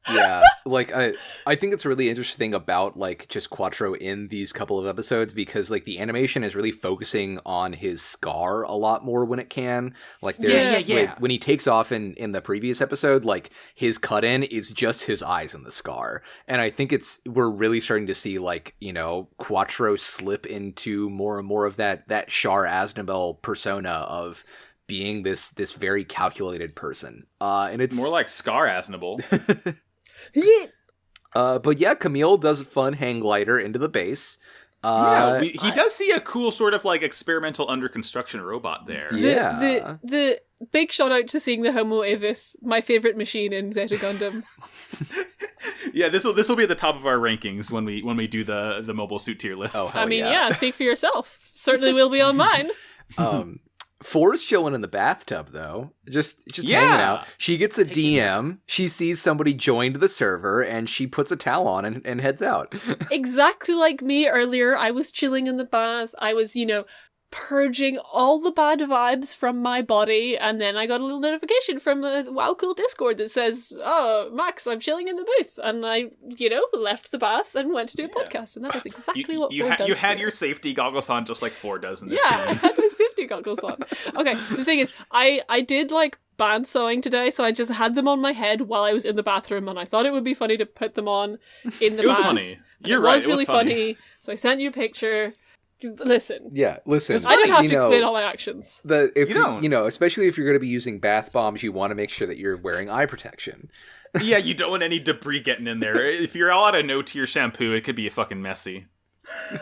Yeah, like I think it's really interesting about like just Quattro in these couple of episodes because like the animation is really focusing on his scar a lot more when it can. Like there's when he takes off in the previous episode, like his cut in is just his eyes and the scar. And I think we're really starting to see like, you know, Quattro slip into more and more of that Char Aznable persona of being this very calculated person. And it's more like Scar Aznable. But yeah, Camille does a fun hang glider into the base. He does see a cool sort of like experimental under construction robot there. Yeah. The big shout out to seeing the Homo Avis, my favorite machine in Zeta Gundam. Yeah, this will be at the top of our rankings when we do the mobile suit tier list. Oh, I mean, yeah, speak for yourself. Certainly will be on mine. Four's chilling in the bathtub though, just hanging out. She gets a DM. She sees somebody joined the server, and she puts a towel on and heads out. Exactly like me earlier. I was chilling in the bath. I was, purging all the bad vibes from my body, and then I got a little notification from the Wow Cool Discord that says, "Oh, Max, I'm chilling in the booth," and I, left the bath and went to do a podcast, and that is exactly what Four does. You had your safety goggles on, just like Four does in this scene. scene. I had my safety goggles on. Okay, the thing is, I did like bandsawing today, so I just had them on my head while I was in the bathroom, and I thought it would be funny to put them on in the bath. It was funny. You're right. It was really funny. So I sent you a picture. Listen. Yeah, listen. I don't have to explain all my actions. Especially if you're going to be using bath bombs, you want to make sure that you're wearing eye protection. Yeah, you don't want any debris getting in there. If you're all out of no-tier shampoo, it could be fucking messy.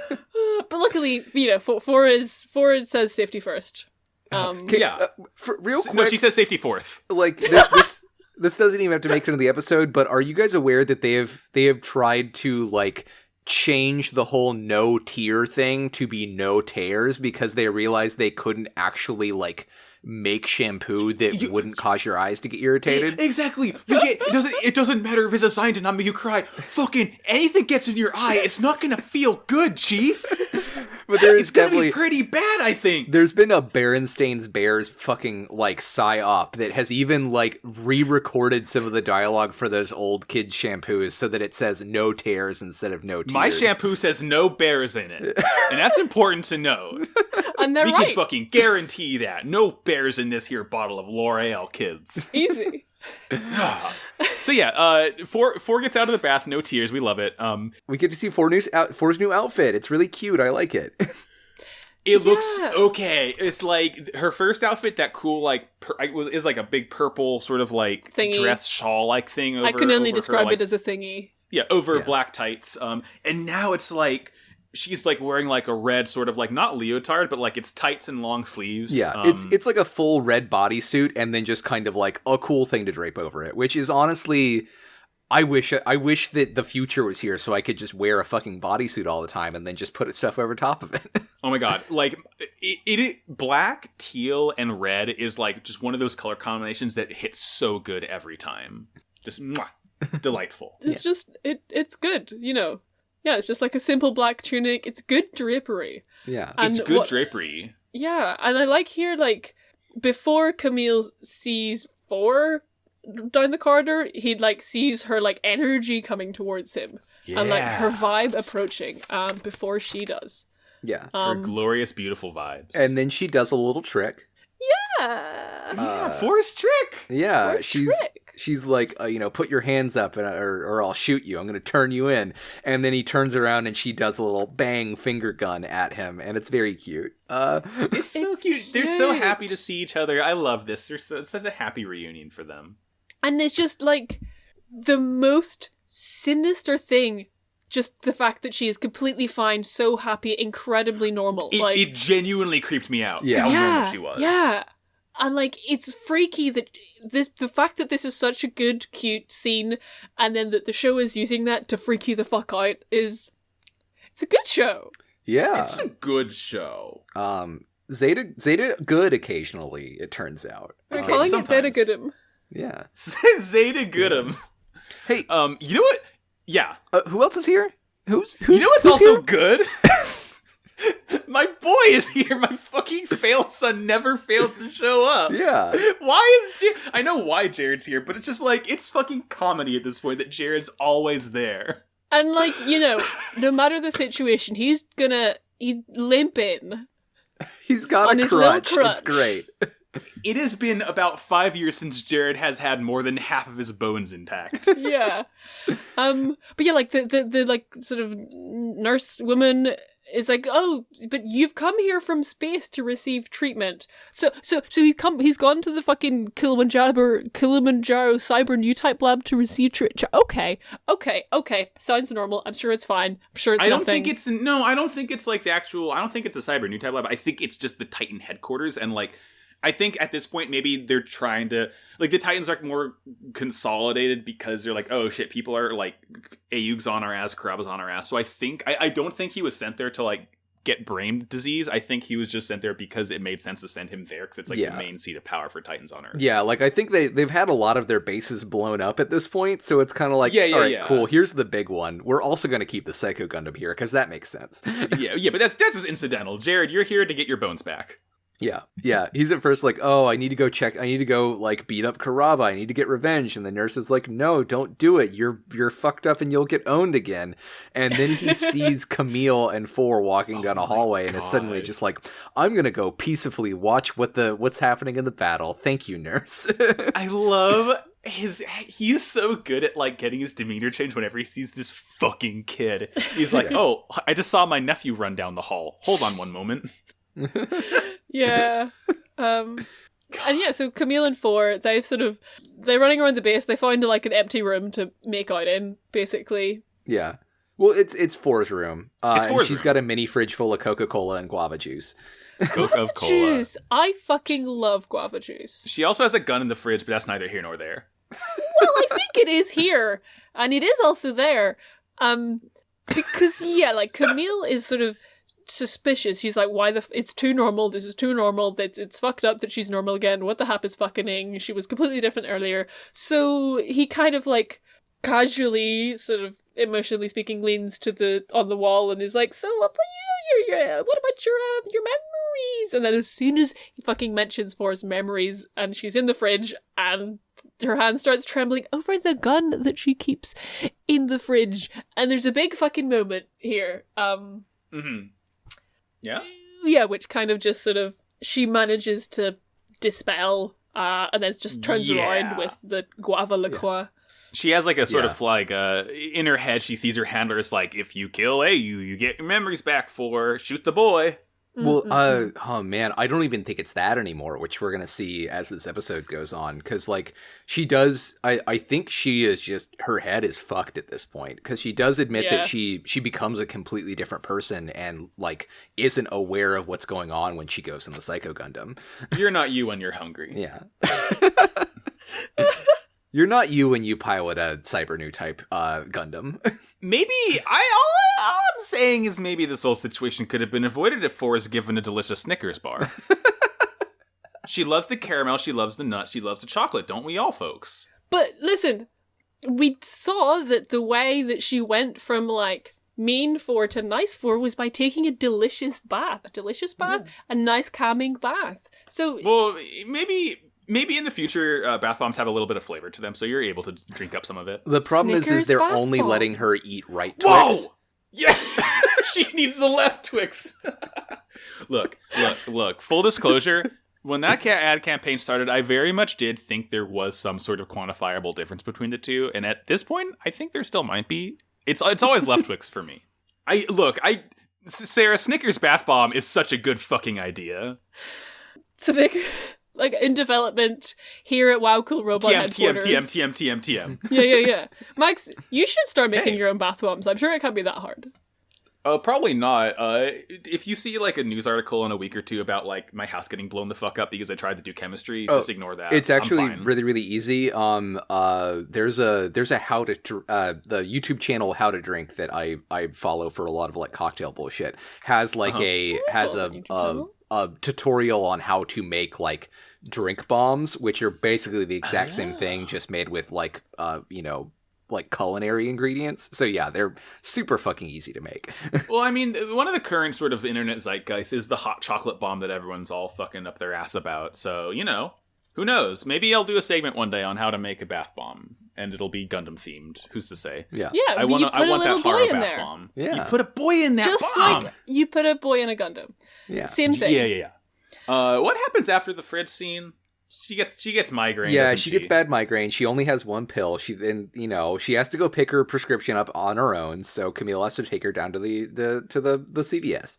But luckily, Four says safety first. Real quick. No, she says safety fourth. Like this doesn't even have to make it into the episode, but are you guys aware that they have tried to like change the whole no tier thing to be no tears because they realized they couldn't actually like make shampoo that wouldn't cause your eyes to get irritated? Exactly. It doesn't matter if it's designed to not make you cry. Fucking anything gets in your eye, it's not gonna feel good, Chief. But it's gonna be pretty bad, I think. There's been a Berenstain's Bears fucking like psyop that has even like re-recorded some of the dialogue for those old kids shampoos so that it says no tears instead of no tears. My shampoo says no bears in it, and that's important to know. And they're we right. can fucking guarantee that no bears in this here bottle of L'Oreal, kids. Easy. So yeah, Four gets out of the bath, no tears. We love it. We get to see Four's new outfit. It's really cute. I like it. It looks okay. It's like her first outfit, that cool like is like a big purple sort of like thingy. Dress shawl like thing. Over, I can only over describe her, it as a thingy. Yeah, over black tights. And now it's like she's like wearing like a red sort of like not leotard, but like it's tights and long sleeves. Yeah, it's like a full red bodysuit and then just kind of like a cool thing to drape over it, which is honestly, I wish that the future was here so I could just wear a fucking bodysuit all the time and then just put stuff over top of it. Oh my god, like it black, teal, and red is like just one of those color combinations that hits so good every time. Just delightful. It's just it's good, Yeah, it's just like a simple black tunic. It's good drapery. Yeah. And it's good drapery. Yeah, and I like here, like, before Camille sees Four down the corridor, he, like, sees her, like, energy coming towards him. Yeah. And, like, her vibe approaching before she does. Yeah. Her glorious, beautiful vibes. And then she does a little trick. Yeah. Four's trick. Yeah, Four's trick. She's like, put your hands up or I'll shoot you. I'm going to turn you in. And then he turns around and she does a little bang finger gun at him. And it's very cute. It's so cute. They're so happy to see each other. I love this. There's such a happy reunion for them. And it's just like the most sinister thing. Just the fact that she is completely fine, so happy, incredibly normal. It genuinely creeped me out. Yeah. How normal she was. Yeah. And, like, it's freaky that the fact that this is such a good, cute scene, and then that the show is using that to freak you the fuck out it's a good show. Yeah. It's a good show. Zeta good occasionally, it turns out. We're calling sometimes. it Zeta Goodum. Yeah. Zeta Goodum. Hey. You know what? Yeah. Who else is here? Who's you know what's also good? My boy is here. My fucking fail son never fails to show up. Yeah. Why is I know why Jared's here, but it's just like, it's fucking comedy at this point that Jared's always there. And like, you know, no matter the situation, he'd limp in. He's got on a his little crutch. crutch. It's great. It has been about 5 years since Jared has had more than half of his bones intact. Yeah. But yeah, like the like sort of nurse woman is like, oh, but you've come here from space to receive treatment. So he's gone to the fucking Kilimanjaro cyber new type lab to receive treatment. Okay. Sounds normal. I'm sure it's fine. I'm sure it's I don't nothing. think it's like the actual, I don't think it's a cyber new type lab. I think it's just the Titan headquarters, and like, I think at this point, maybe they're trying to, like, the Titans are more consolidated because they're like, oh shit, people are like, Ayug's on our ass, Karaba's on our ass. So I don't think he was sent there to like get brain disease. I think he was just sent there because it made sense to send him there because it's like the main seat of power for Titans on Earth. Yeah, like I think they've had a lot of their bases blown up at this point, so it's kind of like, all right, cool, here's the big one. We're also going to keep the Psycho Gundam here because that makes sense. yeah, but that's just incidental. Jared, you're here to get your bones back. Yeah. He's at first like, oh, I need to go like beat up Karaba. I need to get revenge. And the nurse is like, no, don't do it. You're fucked up and you'll get owned again. And then he sees Camille and Four walking down a hallway and is suddenly just like, I'm gonna go peacefully watch what's happening in the battle. Thank you, nurse. I love he's so good at like getting his demeanor changed whenever he sees this fucking kid. He's like, oh, I just saw my nephew run down the hall. Hold on one moment. Yeah. And yeah, so Camille and Four, they're running around the base. They find like an empty room to make out in, basically. Yeah. Well, it's Four's room. And she's room. got a mini fridge full of Coca-Cola and guava juice. Coca-Cola juice. I fucking love guava juice. She also has a gun in the fridge, but that's neither here nor there. Well, I think it is here, and it is also there. Because yeah, like Camille is sort of suspicious. She's like, why it's too normal, this is too normal, it's fucked up that she's normal again, what the hap is fucking, she was completely different earlier. So he kind of like casually, sort of emotionally speaking, leans on the wall and is like, so what about your memories? And then as soon as he fucking mentions Four's memories and she's in the fridge and her hand starts trembling over the gun that she keeps in the fridge, and there's a big fucking moment here. Yeah, which kind of just sort of, she manages to dispel, and then just turns around with the guava liqueur. She has like a sort of like, in her head, she sees her handlers like, if you kill Ayu, you get your memories back for shoot the boy. Well, oh man, I don't even think it's that anymore, which we're going to see as this episode goes on. Because, like, she does, I think she is just, her head is fucked at this point. Because she does admit that she becomes a completely different person and, like, isn't aware of what's going on when she goes in the Psycho Gundam. You're not you when you're hungry. Yeah. You're not you when you pilot a cyber new type Gundam. Maybe all I'm saying is maybe this whole situation could have been avoided if Four is given a delicious Snickers bar. She loves the caramel, she loves the nuts, she loves the chocolate, don't we all, folks? But listen, we saw that the way that she went from like mean Four to nice Four was by taking a delicious bath. A nice calming bath. So well, maybe in the future, bath bombs have a little bit of flavor to them, so you're able to drink up some of it. The problem Snickers is they're bath only bomb. letting her eat right Twix. Whoa! Yeah! She needs the left Twix. Look. Full disclosure, when that ad campaign started, I very much did think there was some sort of quantifiable difference between the two, and at this point, I think there still might be. It's always left Twix for me. Sarah, Snickers bath bomb is such a good fucking idea. Snickers, like in development here at Wow Cool Robot headquarters. TM. Yeah. Max, you should start making your own bath bombs. I'm sure it can't be that hard. Probably not. If you see like a news article in a week or two about like my house getting blown the fuck up because I tried to do chemistry, just ignore that. It's actually really, really easy. There's a the YouTube channel How to Drink that I follow for a lot of like cocktail bullshit has like a tutorial on how to make like drink bombs, which are basically the exact same thing, just made with like like culinary ingredients. So yeah, they're super fucking easy to make. Well, I mean, one of the current sort of internet zeitgeist is the hot chocolate bomb that everyone's all fucking up their ass about. So, you know, who knows? Maybe I'll do a segment one day on how to make a bath bomb, and it'll be Gundam themed. Who's to say? Yeah. Yeah, I want a little that boy Haro in bath there. bomb. Yeah. You put a boy in that Just bomb. like you put a boy in a Gundam. Yeah. Same thing. Yeah. What happens after the fridge scene? She gets migraine. Yeah, doesn't she gets bad migraine. She only has one pill. She then, she has to go pick her prescription up on her own. So Camille has to take her down to the CVS.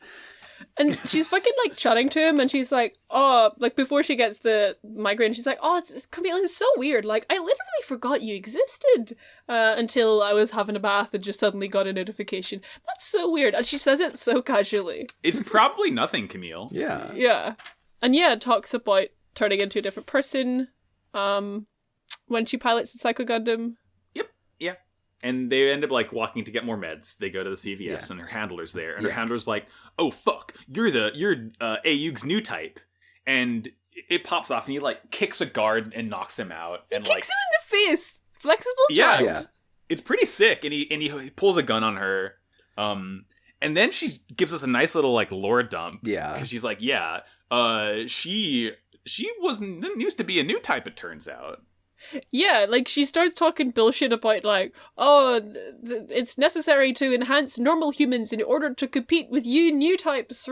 And she's fucking like chatting to him, and she's like, oh, like before she gets the migraine, she's like, oh, it's Camille, it's so weird. Like, I literally forgot you existed until I was having a bath and just suddenly got a notification. That's so weird. And she says it so casually. It's probably nothing, Camille. Yeah. Yeah. And yeah, it talks about turning into a different person when she pilots the Psycho Gundam. Yep. Yeah. And they end up like walking to get more meds. They go to the CVS Yeah. and her handler's there. And her handler's like, oh fuck, you're Ayug's new type. And it pops off and he like kicks a guard and knocks him out. And Kicks him in the face. Flexible Yeah. child. Yeah. It's pretty sick. And he pulls a gun on her. And then she gives us a nice little like lore dump. Yeah. Because she's like, yeah, she didn't used to be a new type, it turns out. Yeah, like she starts talking bullshit about like, oh, it's necessary to enhance normal humans in order to compete with you new types.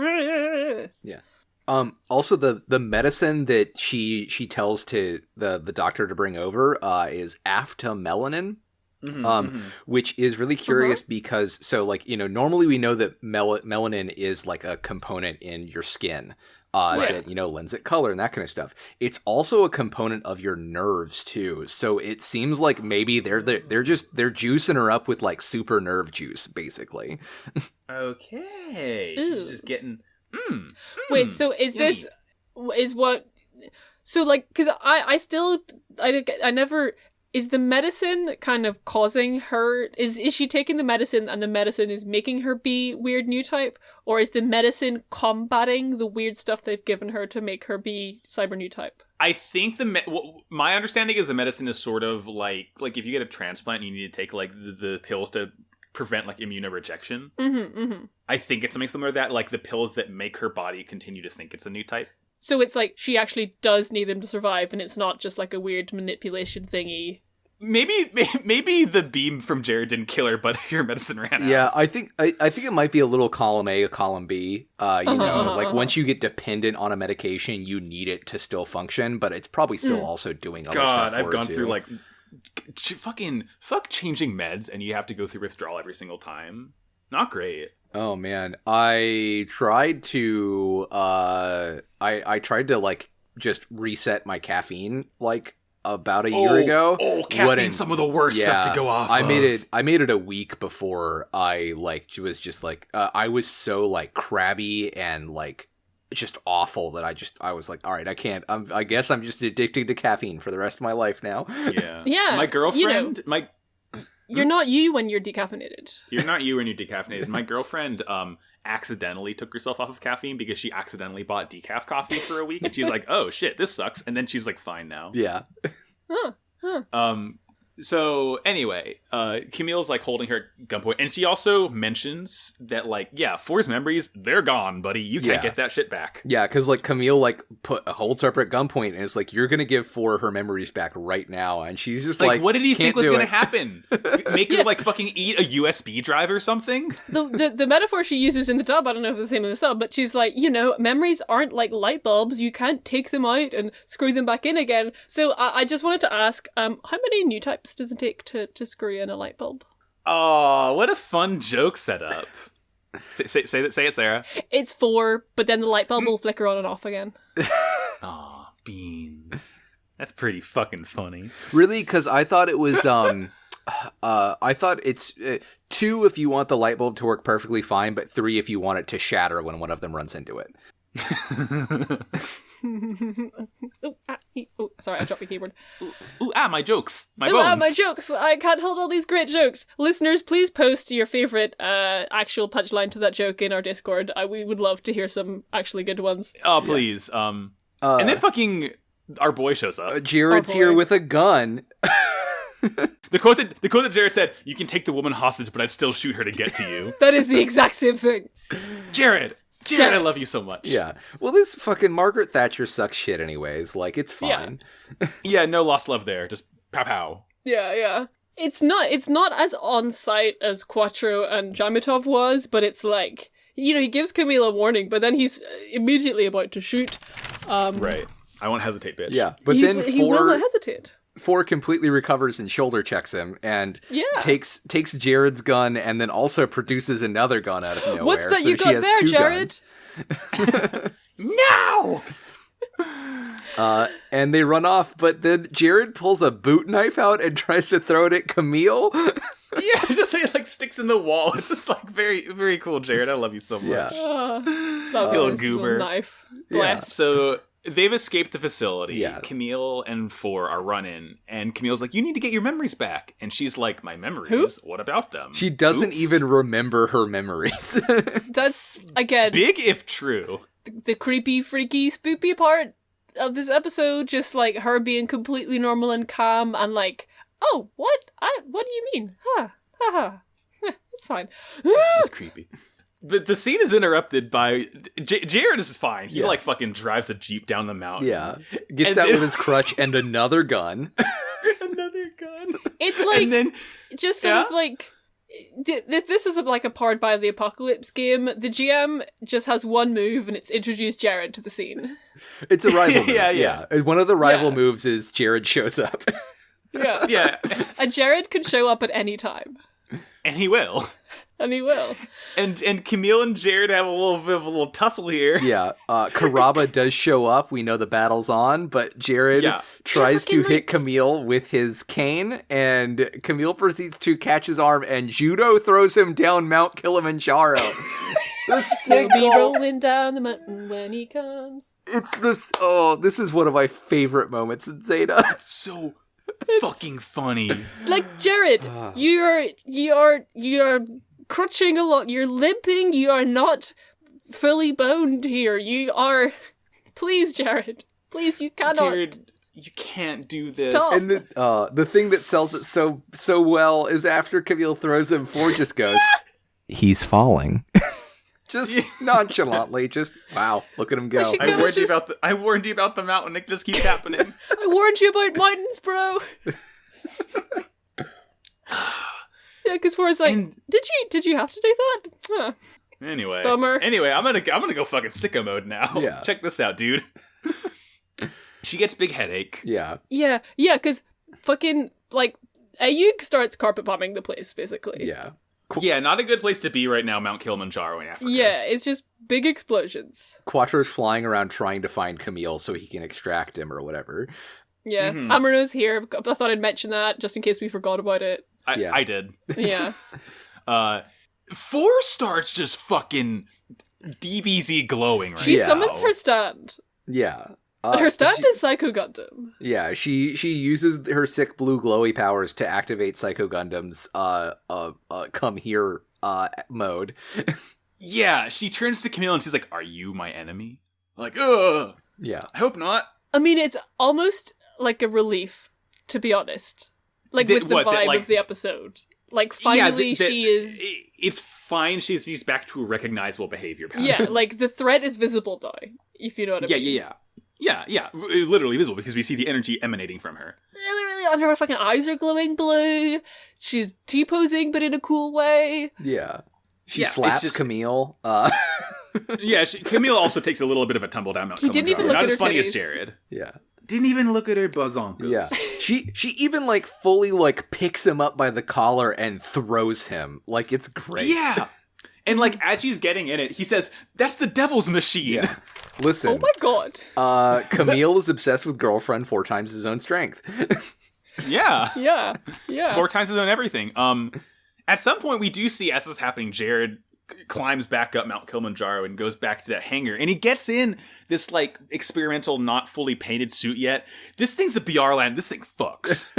Yeah. Also, the medicine that she tells to the doctor to bring over is aftamelanin. Which is really curious because, so like, normally we know that melanin is like a component in your skin that, lends it color and that kind of stuff. It's also a component of your nerves too. So it seems like maybe they're juicing her up with like super nerve juice, basically. Okay. Ooh. She's just getting... Wait, so is yummy. this, is what, so like, because I never... Is the medicine kind of causing her... Is she taking the medicine and the medicine is making her be weird new type? Or is the medicine combating the weird stuff they've given her to make her be cyber new type? I think my understanding is the medicine is sort of like if you get a transplant, you need to take like the pills to prevent like immunorejection. I think it's something similar to that, like the pills that make her body continue to think it's a new type. So it's like she actually does need them to survive, and it's not just like a weird manipulation thingy. Maybe the beam from Jared didn't kill her, but your medicine ran out. Yeah, I think it might be a little column A, a column B. Like once you get dependent on a medication, you need it to still function, but it's probably still also doing other stuff. I've gone too. through like fuck changing meds, and you have to go through withdrawal every single time. Not great. Oh man, I tried to I tried to like just reset my caffeine like about a year ago. Oh, caffeine's some of the worst stuff to go off. I made it a week before I like was just like I was so like crabby and like just awful that I was like, all right, I guess I'm just addicted to caffeine for the rest of my life now. Yeah. Yeah, My girlfriend, You're not you when you're decaffeinated. You're not you when you're decaffeinated. My girlfriend accidentally took herself off of caffeine because she accidentally bought decaf coffee for a week, and she's like, oh shit, this sucks, and then she's like fine now. Yeah. So anyway, Camille's like holding her at gunpoint, and she also mentions that like, yeah, Four's memories, they're gone, buddy. You can't get that shit back. Yeah, because like Camille like holds her up at gunpoint and is like, you're gonna give Four her memories back right now, and she's just like what did he think was gonna it. happen? Make her like fucking eat a USB drive or something? The metaphor she uses in the dub, I don't know if it's the same in the sub, but she's like, memories aren't like light bulbs. You can't take them out and screw them back in again. So I just wanted to ask, how many new types does it take to screw in a light bulb? Oh, what a fun joke setup. Say it, Sarah. It's 4, but then the light bulb will flicker on and off again. Aw, beans. That's pretty fucking funny. Really? Because I thought it was I thought it's 2 if you want the light bulb to work perfectly fine, but 3 if you want it to shatter when one of them runs into it. Sorry, I dropped my keyboard. My jokes. My bones. My jokes. I can't hold all these great jokes. Listeners, please post your favorite actual punchline to that joke in our Discord. We would love to hear some actually good ones. Oh, please. And then fucking our boy shows up. Jared's here with a gun. The quote that Jared said, "You can take the woman hostage, but I'd still shoot her to get to you." That is the exact same thing. Jared, I love you so much. Yeah. Well, this fucking Margaret Thatcher sucks shit anyways. Like, it's fine. Yeah, no lost love there. Just pow pow. Yeah. It's not as on site as Quattro and Jamitov was, but it's like, he gives Camille a warning, but then he's immediately about to shoot. Right. I won't hesitate, bitch. Yeah. But he then will not hesitate. Four completely recovers and shoulder checks him and Yeah. takes Jared's gun and then also produces another gun out of nowhere. What's that so you she got has there, two Jared? guns. No! And they run off, but then Jared pulls a boot knife out and tries to throw it at Camille. Yeah, just say it like sticks in the wall. It's just like very, very cool, Jared. I love you so much. Yeah. That little was goober. knife. Yeah. Bless. So they've escaped the facility. Yeah. Camille and Four are running, and Camille's like, "You need to get your memories back." And she's like, "My memories? Who? What about them?" She doesn't Oops. even remember her memories. That's, again, Big if true. the creepy, freaky, spoopy part of this episode. Just like her being completely normal and calm and like, oh, what? What do you mean? It's fine. It's creepy. But the scene is interrupted by Jared is fine. He Yeah. like fucking drives a Jeep down the mountain. Yeah. Gets And out then- with his crutch and another gun. Another gun. It's like, And then just sort of like, this is like a Powered by the Apocalypse game. The GM just has one move and it's introduce Jared to the scene. It's a rival move. Yeah. One of the rival Yeah. moves is Jared shows up. Yeah. yeah, And Jared can show up at any time. and he will. And he will. And Camille and Jared have a little bit of a little tussle here. Yeah. Karaba does show up. We know the battle's on, but Jared Yeah. tries to Yeah, fucking, hit Camille with his cane, and Camille proceeds to catch his arm, and Judo throws him down Mount Kilimanjaro. The He'll be single- rolling down the mountain when he comes. It's this. Oh, this is one of my favorite moments in Zeta. So fucking funny. Like, Jared, you're crutching along, you're limping, you are not fully boned here. You are... Please, Jared. Please, you cannot. Jared, you can't do this. Stop. And the thing that sells it so well is after Camille throws him, Four just goes, "He's falling." Just nonchalantly, just wow, look at him go. should I go warned you just- about I warned you about the mountain. It just keeps happening. I warned you about mountains, bro. Yeah, because Forrest's like, And- did you have to do that? Huh. Anyway, Bummer. I'm gonna go fucking sicko mode now. Yeah. Check this out, dude. She gets big headache. Yeah, Yeah, because fucking, like, Ayuk starts carpet bombing the place, basically. yeah. Yeah, not a good place to be right now, Mount Kilimanjaro in Africa. Yeah, it's just big explosions. Quattro's flying around trying to find Camille so he can extract him or whatever. Yeah, Mhm. Amoro's here. I thought I'd mention that just in case we forgot about it. Yeah. I did. Yeah. Four starts just fucking DBZ glowing right She now. summons her stand. Yeah. Her stand she- is Psycho Gundam. Yeah, she uses her sick blue glowy powers to activate Psycho Gundam's come here mode. Yeah, she turns to Camille and she's like, "Are you my enemy?" Like, ugh. Yeah. I hope not. I mean, it's almost like a relief, to be honest. Like, The- with the what, that, vibe like- of the episode. Like, finally she is... It's fine. She's back to a recognizable behavior pattern. Yeah, like, the threat is visible now, if you know what I mean. Yeah. Literally visible because we see the energy emanating from her. And her fucking eyes are glowing blue. She's T-posing, but in a cool way. Yeah. She Yeah, it's slaps just- Camille. Yeah, Camille also takes a little bit of a tumble down Mount He didn't even Kilimanjaro. look Not at as her funny as titties. Jared. Yeah. Didn't even look at her buzonkos. Yeah. She even like fully like picks him up by the collar and throws him. Like it's great. Yeah. And like as she's getting in it, he says, "That's the devil's machine." Yeah. Listen. Oh my god. Camille is obsessed with girlfriend 4 times his own strength. Yeah. Yeah. Yeah. 4 times his own everything. At some point we do see as this is happening, Jared climbs back up Mount Kilimanjaro and goes back to that hangar, and he gets in this like experimental, not fully painted suit yet. This thing's a BR land. This thing fucks.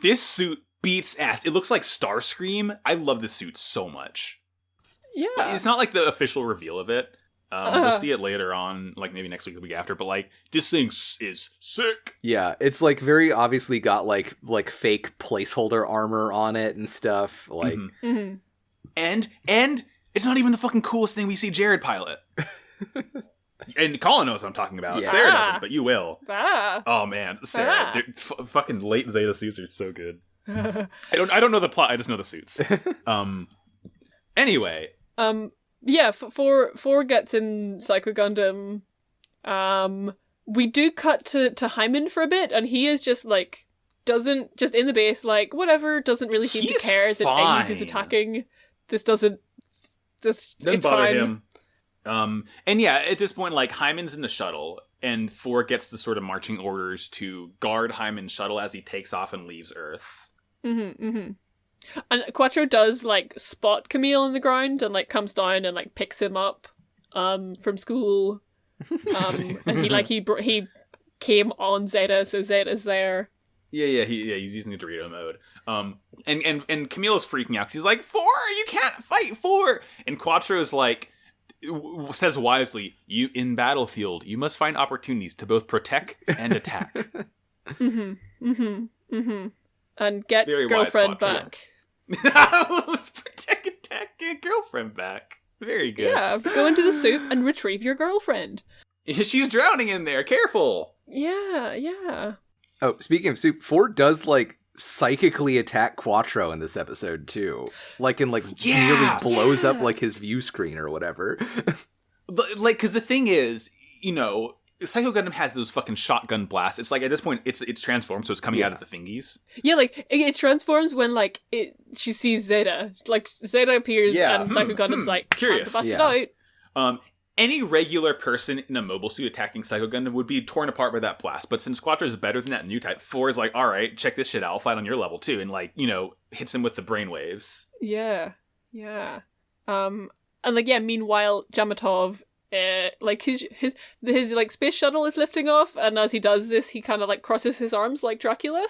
This suit beats ass. It looks like Starscream. I love this suit so much. Yeah. It's not like the official reveal of it, We'll see it later on, like maybe next week or the week after, but like this thing is sick. Yeah, it's like very obviously got like fake placeholder armor on it and stuff. Like, and it's not even the fucking coolest thing we see Jared pilot. And Colin knows what I'm talking about. Yeah. Sarah doesn't, but you will. Ah. Oh man, Sarah, fucking late Zeta suits are so good. I don't know the plot. I just know the suits. Anyway. Yeah, Four gets in Psycho Gundam. We do cut to Hyman for a bit, and he is just like doesn't just in the base like whatever, doesn't really seem to care that Ayuk is attacking. This doesn't it's bother fine. him. And yeah, at this point, like Hyman's in the shuttle, and Four gets the sort of marching orders to guard Hyman's shuttle as he takes off and leaves Earth. And Quattro does like spot Camille on the ground and like comes down and like picks him up from school. And he came on Zeta, so Zeta's there. He's using the Dorito mode. And Camille's freaking out 'cause he's like, Four, you can't fight Four. And Quattro's like says wisely, you in battlefield, you must find opportunities to both protect and attack. And get Very girlfriend wise, back. Protect, attack, get girlfriend back. Very good. Yeah, go into the soup and retrieve your girlfriend. She's drowning in there. Careful. Yeah. oh, speaking of soup, Ford does like psychically attack Quattro in this episode too. Like and like nearly blows up like his view screen or whatever. Like, because the thing is, you know, Psycho Gundam has those fucking shotgun blasts. It's like at this point, it's transformed, so it's coming out of the fingies. Yeah, like it transforms when like she sees Zeta. Like Zeta appears and Psycho Gundam's like curious. Time to bust it out. Any regular person in a mobile suit attacking Psycho Gundam would be torn apart by that blast. But since Quattro is better than that new type, 4 is like, all right, check this shit out. I'll fight on your level too, and like, you know, hits him with the brainwaves. Yeah. And like meanwhile, Jamatov, like his like space shuttle is lifting off, and as he does this, he kind of like crosses his arms like Dracula.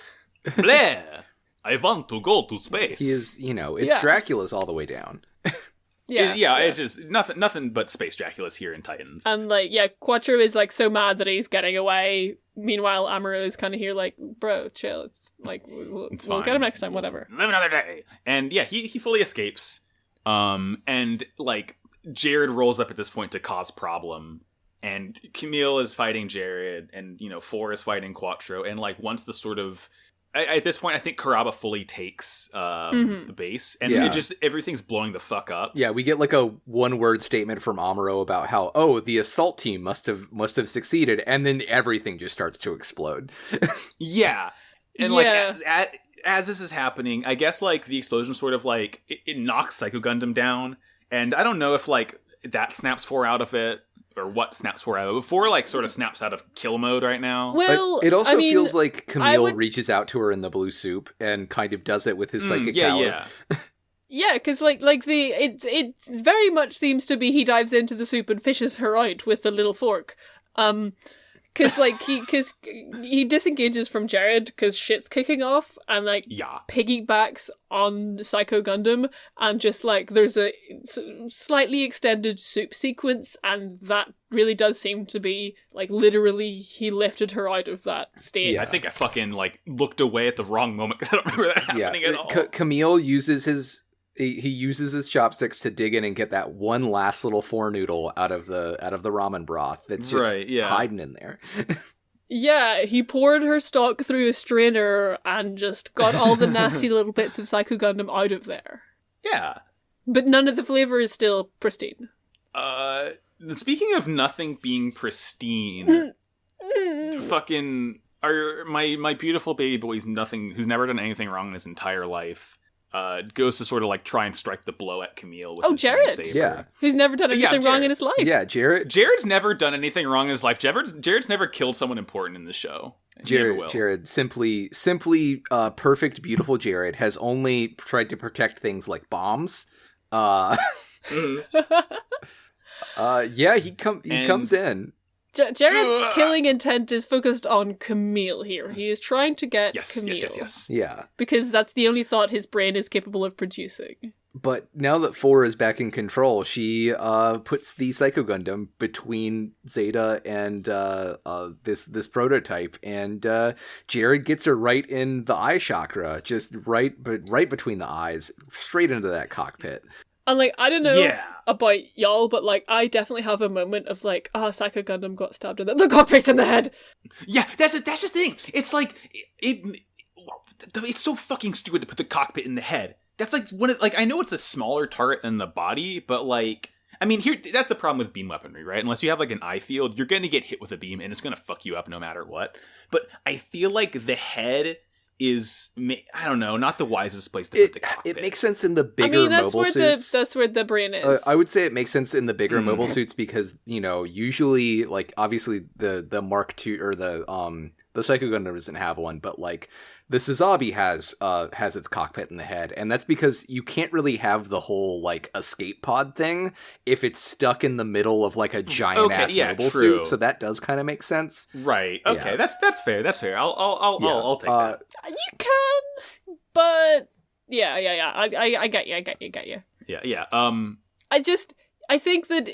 Blair, I want to go to space. He is, it's Dracula's all the way down. It's just nothing but space Dracula's here in Titans. And like, Quattro is like so mad that he's getting away. Meanwhile, Amuro is kind of here like, bro, chill. It's like we'll get him next time, whatever. Live another day. And yeah, he fully escapes. And like Jared rolls up at this point to cause problem. And Camille is fighting Jared, and 4 is fighting Quattro. And like once the sort of at this point, I think Karaba fully takes the base, and it just everything's blowing the fuck up. Yeah, we get like a one-word statement from Amuro about how the assault team must have succeeded, and then everything just starts to explode. And like as this is happening, I guess like the explosion sort of like it knocks Psycho Gundam down, and I don't know if like that snaps 4 out of it. Or what snaps 4 out of it. 4 like sort of snaps out of kill mode right now. Well, it also feels like Camille reaches out to her in the blue soup and kind of does it with his psychic power. Yeah, because it very much seems to be he dives into the soup and fishes her out with a little fork. Because he disengages from Jared because shit's kicking off, and piggybacks on Psycho Gundam, and just like there's a slightly extended soup sequence, and that really does seem to be like literally he lifted her out of that state. I think I fucking like looked away at the wrong moment because I don't remember that happening at all. Camille uses his chopsticks to dig in and get that one last little 4 noodle out of the ramen broth that's just hiding in there. He poured her stock through a strainer and just got all the nasty little bits of Psycho Gundam out of there. Yeah. But none of the flavor is still pristine. Speaking of nothing being pristine, fucking my beautiful baby boy who's never done anything wrong in his entire life. Goes to sort of like try and strike the blow at Camille with his Jared, saber. who's never done anything wrong in his life. Jared's never done anything wrong in his life. Jared's never killed someone important in the show. Jared simply perfect, beautiful Jared has only tried to protect things like bombs. He comes in. Jared's killing intent is focused on Camille here. He is trying to get Camille. Yes. Yeah. Because that's the only thought his brain is capable of producing. But now that Four is back in control, she puts the Psycho Gundam between Zeta and this prototype, and Jared gets her right in the eye chakra, just right between the eyes, straight into that cockpit. And, like, I don't know about y'all, but, like, I definitely have a moment of, like, Psycho Gundam got stabbed in the cockpit in the head. Yeah, that's the thing. It's like, it's so fucking stupid to put the cockpit in the head. That's like I know it's a smaller turret than the body, but like, I mean, that's the problem with beam weaponry, right? Unless you have like an eye field, you're going to get hit with a beam and it's going to fuck you up no matter what. But I feel like the head is, I don't know, not the wisest place to put the cockpit. It makes sense in the bigger mobile suits. That's where the brain is. I would say it makes sense in the bigger mobile suits because, you know, usually, like, obviously the Mark II or the Psycho Gundam doesn't have one, but like the Suzabi has its cockpit in the head, and that's because you can't really have the whole like escape pod thing if it's stuck in the middle of like a giant ass mobile suit. So that does kind of make sense, right? Okay, that's fair. That's fair. I'll take that. You can, but yeah. I get you. Yeah. I think that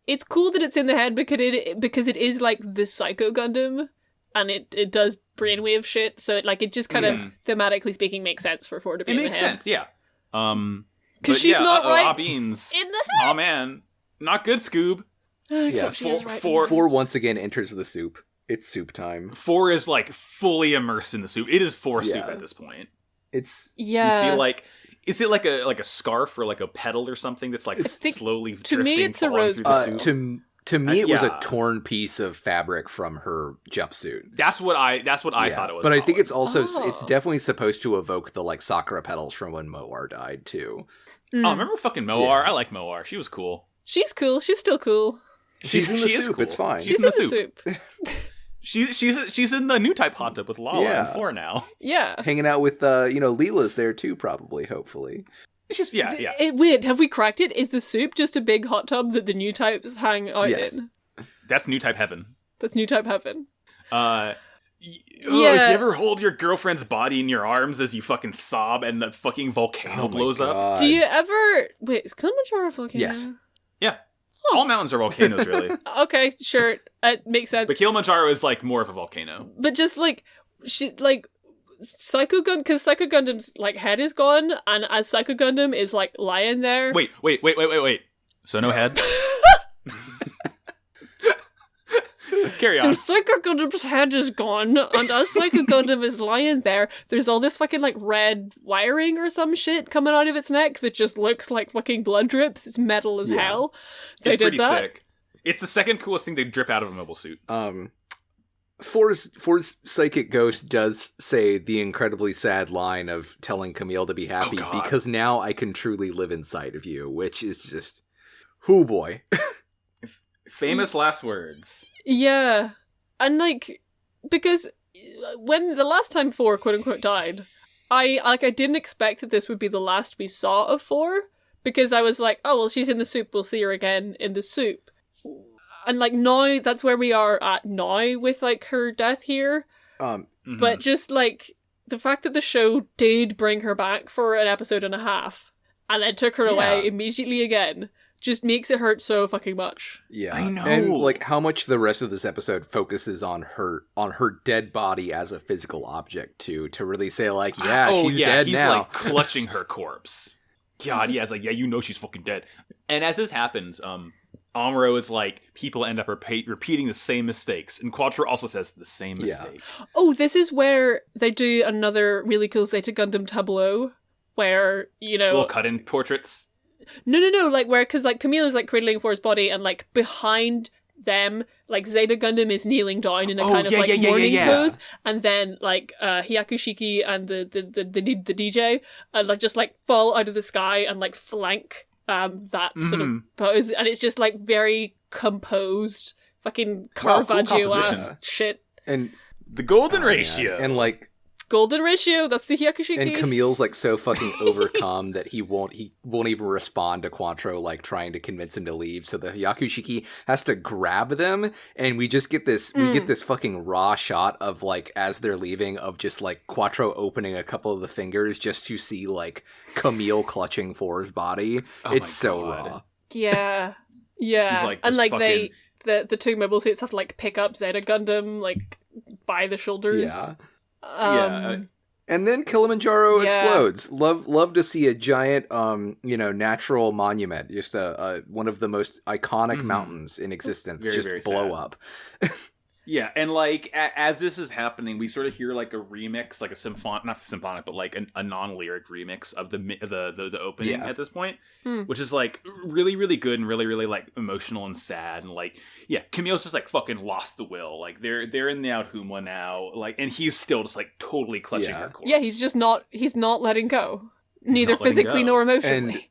it's cool that it's in the head because it is like the Psycho Gundam. And it does brainwave shit, so it just kind of thematically speaking makes sense for Four to be in the head. It makes sense, yeah. Because she's not right Beans. in the head. Oh man, not good, Scoob. Except she is right. Four once again enters the soup. It's soup time. Four is like fully immersed in the soup. It is Four soup at this point. It's you see like. Is it like a scarf or like a petal or something that's like slowly drifting? To me, it's a rose. Through the soup? To me, it was a torn piece of fabric from her jumpsuit. That's what I thought it was. But I think it's also it's definitely supposed to evoke the like sakura petals from when Moar died too. Oh, remember fucking Moar? I like Moar. She was cool. She's cool. She's still cool. She's in the soup. Cool. It's fine. She's in the soup. She's in the new type hot tub with Lala and Four now. Yeah, hanging out with Leela's there too, probably. Hopefully. It's just, yeah. Weird. Have we cracked it? Is the soup just a big hot tub that the new types hang out in? That's new type heaven. That's new type heaven. If you ever hold your girlfriend's body in your arms as you fucking sob and the fucking volcano blows up? Do you ever... Wait, is Kilimanjaro a volcano? Yes. Yeah. All mountains are volcanoes, really. Okay, sure. It makes sense. But Kilimanjaro is, like, more of a volcano. But just, like... Psycho Gundam, because Psycho Gundam's like head is gone, and as Psycho Gundam is like lying there. Wait. So no head. Carry on. So Psycho Gundam's head is gone, and as Psycho Gundam is lying there, there's all this fucking like red wiring or some shit coming out of its neck that just looks like fucking blood drips. It's metal as hell. They it's did pretty that. sick. It's the second coolest thing to drip out of a mobile suit. Four's psychic ghost does say the incredibly sad line of telling Camille to be happy because now I can truly live inside of you, which is just, hoo boy. Famous last words. Yeah. And like, because when the last time Four quote unquote died, I didn't expect that this would be the last we saw of Four, because I was like, oh well, she's in the soup, we'll see her again in the soup. And, like, now, that's where we are at now with, like, her death here. But just, like, the fact that the show did bring her back for an episode and a half, and then took her away immediately again, just makes it hurt so fucking much. Yeah. I know. And, like, how much the rest of this episode focuses on her dead body as a physical object, too, to really say, like, she's dead now. He's, like, clutching her corpse. God, it's like, she's fucking dead. And as this happens, Amuro is like, people end up repeating the same mistakes. And Quattro also says the same mistake. Oh, this is where they do another really cool Zeta Gundam tableau, where, little cut-in portraits? No, like, where, because, like, Camille is, like, cradling for his body, and, like, behind them, like, Zeta Gundam is kneeling down in a kind of, like, mourning pose, and then, like, Hyakushiki and the DJ, like, just, like, fall out of the sky and, like, flank that sort of pose, and it's just like very composed, fucking Caravaggio-ass shit. And the golden ratio. And like golden ratio. That's the Hyakushiki. And Camille's like so fucking overcome that he won't even respond to Quattro like trying to convince him to leave. So the Hyakushiki has to grab them, and we just get this fucking raw shot of like as they're leaving of just like Quattro opening a couple of the fingers just to see like Camille clutching Four's body. It's so raw. Yeah. Yeah. He's like, and like fucking... the two mobile suits have to like pick up Zeta Gundam like by the shoulders. Yeah. And then Kilimanjaro explodes. Love to see a giant, natural monument, just one of the most iconic mountains in existence, very, just very blow sad. up. Yeah, and like as this is happening, we sort of hear like a remix, like a not symphonic, but like a non-lyric remix of the opening at this point, which is like really, really good and really, really like emotional and sad, and like Camille's just like fucking lost the will. Like they're in the Alhuma now, like, and he's still just like totally clutching her corpse. Yeah, he's not letting go, neither physically nor emotionally. And,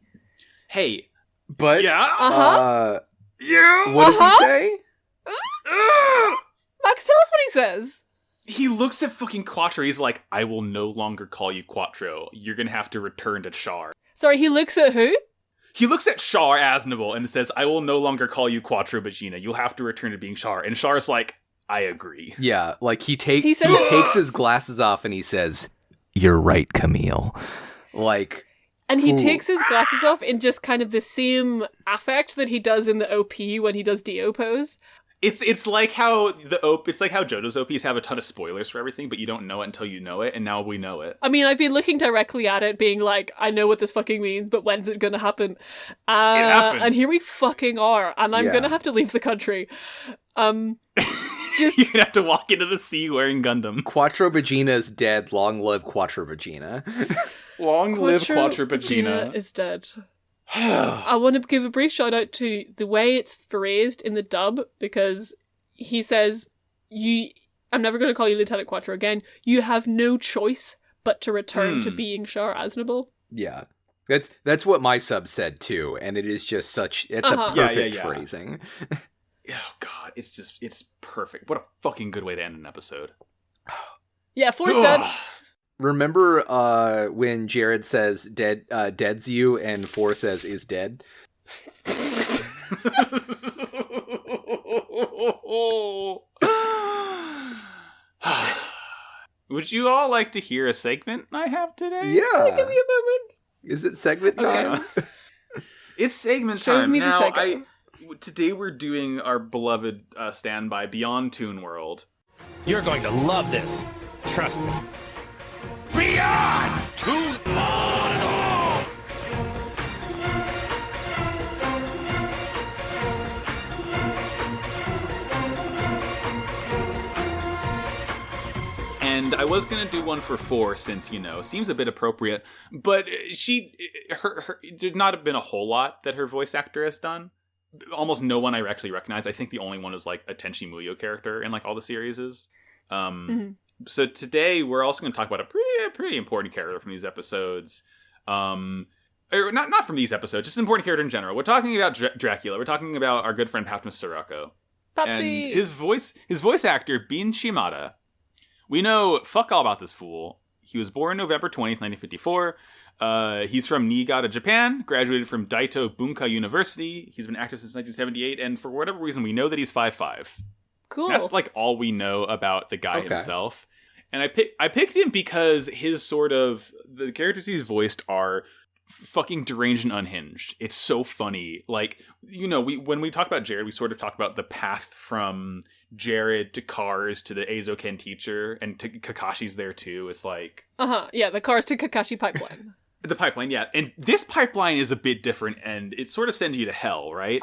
hey, but yeah, what does he say? Max, tell us what he says. He looks at fucking Quattro. He's like, I will no longer call you Quattro. You're gonna have to return to Char. Sorry, he looks at who? He looks at Char Aznable and says, I will no longer call you Quattro Vagina. You'll have to return to being Char. And Char's like, I agree. Yeah, like he takes his glasses off and he says, you're right, Camille. Like... And he takes his glasses off in just kind of the same affect that he does in the OP when he does Dio pose. It's like how JoJo's OPs have a ton of spoilers for everything, but you don't know it until you know it, and now we know it. I mean, I've been looking directly at it, being like, I know what this fucking means, but when's it gonna happen? It happened. And here we fucking are, and I'm gonna have to leave the country. You're gonna have to walk into the sea wearing Gundam. Quattro Vagina's dead. Long live Quattro Vagina. Long live Quattro Vagina. Is dead. I want to give a brief shout out to the way it's phrased in the dub, because he says, I'm never going to call you Lieutenant Quattro again. You have no choice but to return to being Char Aznable. Yeah. That's what my sub said too, and it is just a perfect phrasing. Oh god, it's perfect. What a fucking good way to end an episode. Yeah, Four's dead. Remember when Jared says dead's you and Four says is dead? Would you all like to hear a segment I have today? Yeah. Give me a moment. Is it segment time? Okay. It's segment Show time. me the Now, sego. today we're doing our beloved standby Beyond Toon World. You're going to love this. Trust me. Beyond Toon World! And I was gonna do one for Four since, seems a bit appropriate, but there's not been a whole lot that her voice actor has done. Almost no one I actually recognize. I think the only one is like a Tenchi Muyo character in like all the series is. So today we're also going to talk about a pretty important character from these episodes. Or not from these episodes, just an important character in general. We're talking about Dracula. We're talking about our good friend Patmos Sirocco. Papsi. And his voice actor, Bin Shimada. We know fuck all about this fool. He was born November 20th, 1954. He's from Niigata, Japan, graduated from Daito Bunka University. He's been active since 1978, and for whatever reason, we know that he's 5'5". Cool. That's like all we know about the guy himself. And I picked him because the characters he's voiced are fucking deranged and unhinged. It's so funny. Like, when we talk about Jared, we sort of talk about the path from Jared to Cars to the Eizoken teacher, and to Kakashi's there too. It's like... Yeah, the Cars to Kakashi pipeline. The pipeline, yeah. And this pipeline is a bit different, and it sort of sends you to hell, right?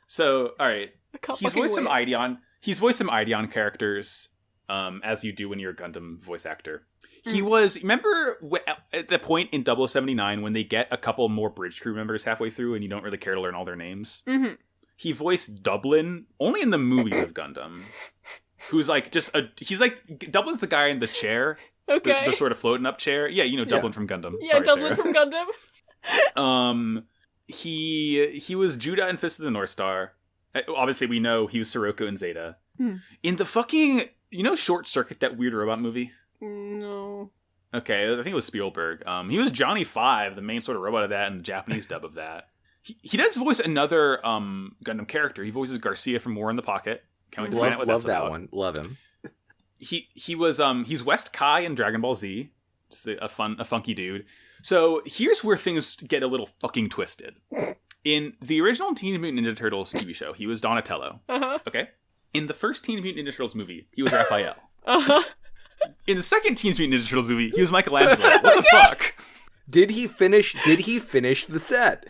So, alright. He's voiced some Ideon characters, as you do when you're a Gundam voice actor. He was, remember at the point in 0079 when they get a couple more bridge crew members halfway through and you don't really care to learn all their names? Mm-hmm. He voiced Dublin only in the movies of Gundam. Who's like Dublin's the guy in the chair. Okay. The sort of floating up chair. Yeah, Dublin from Gundam. Yeah, Sorry, Dublin Sarah. from Gundam. He was Judah in Fist of the North Star. Obviously, we know he was Sirocco in Zeta. In the fucking, Short Circuit, that weird robot movie? No. Okay, I think it was Spielberg. He was Johnny Five, the main sort of robot of that, and the Japanese dub of that. He does voice another Gundam character. He voices Garcia from War in the Pocket. Can't wait to find out what that's that about. one. Love him. He was he's West Kai in Dragon Ball Z. Just a funky dude. So here's where things get a little fucking twisted. In the original Teenage Mutant Ninja Turtles TV show, he was Donatello. Uh-huh. Okay? In the first Teenage Mutant Ninja Turtles movie, he was Raphael. Uh-huh. In the second Teenage Mutant Ninja Turtles movie, he was Michelangelo. What the fuck? Did he finish the set?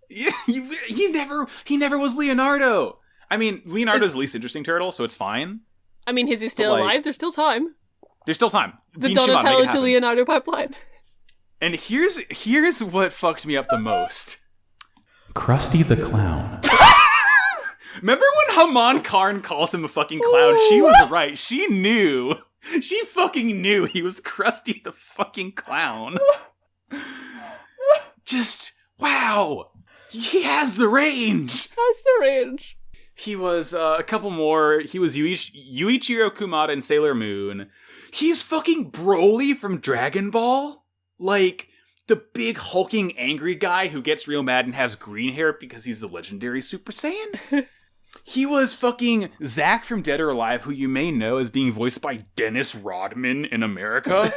Yeah, he never was Leonardo. I mean, Leonardo's the least interesting turtle, so it's fine. I mean, is he still alive? There's still time. There's still time. The Donatello to Leonardo pipeline. And here's what fucked me up the most. Krusty the Clown. Remember when Haman Karn calls him a fucking clown? She was right. She knew. She fucking knew he was Krusty the fucking Clown. Just, wow. He has the range. He was a couple more. He was Yuichiro Kumada in Sailor Moon. He's fucking Broly from Dragon Ball. Like, the big hulking angry guy who gets real mad and has green hair because he's the legendary Super Saiyan. He was fucking Zack from Dead or Alive, who you may know as being voiced by Dennis Rodman in America.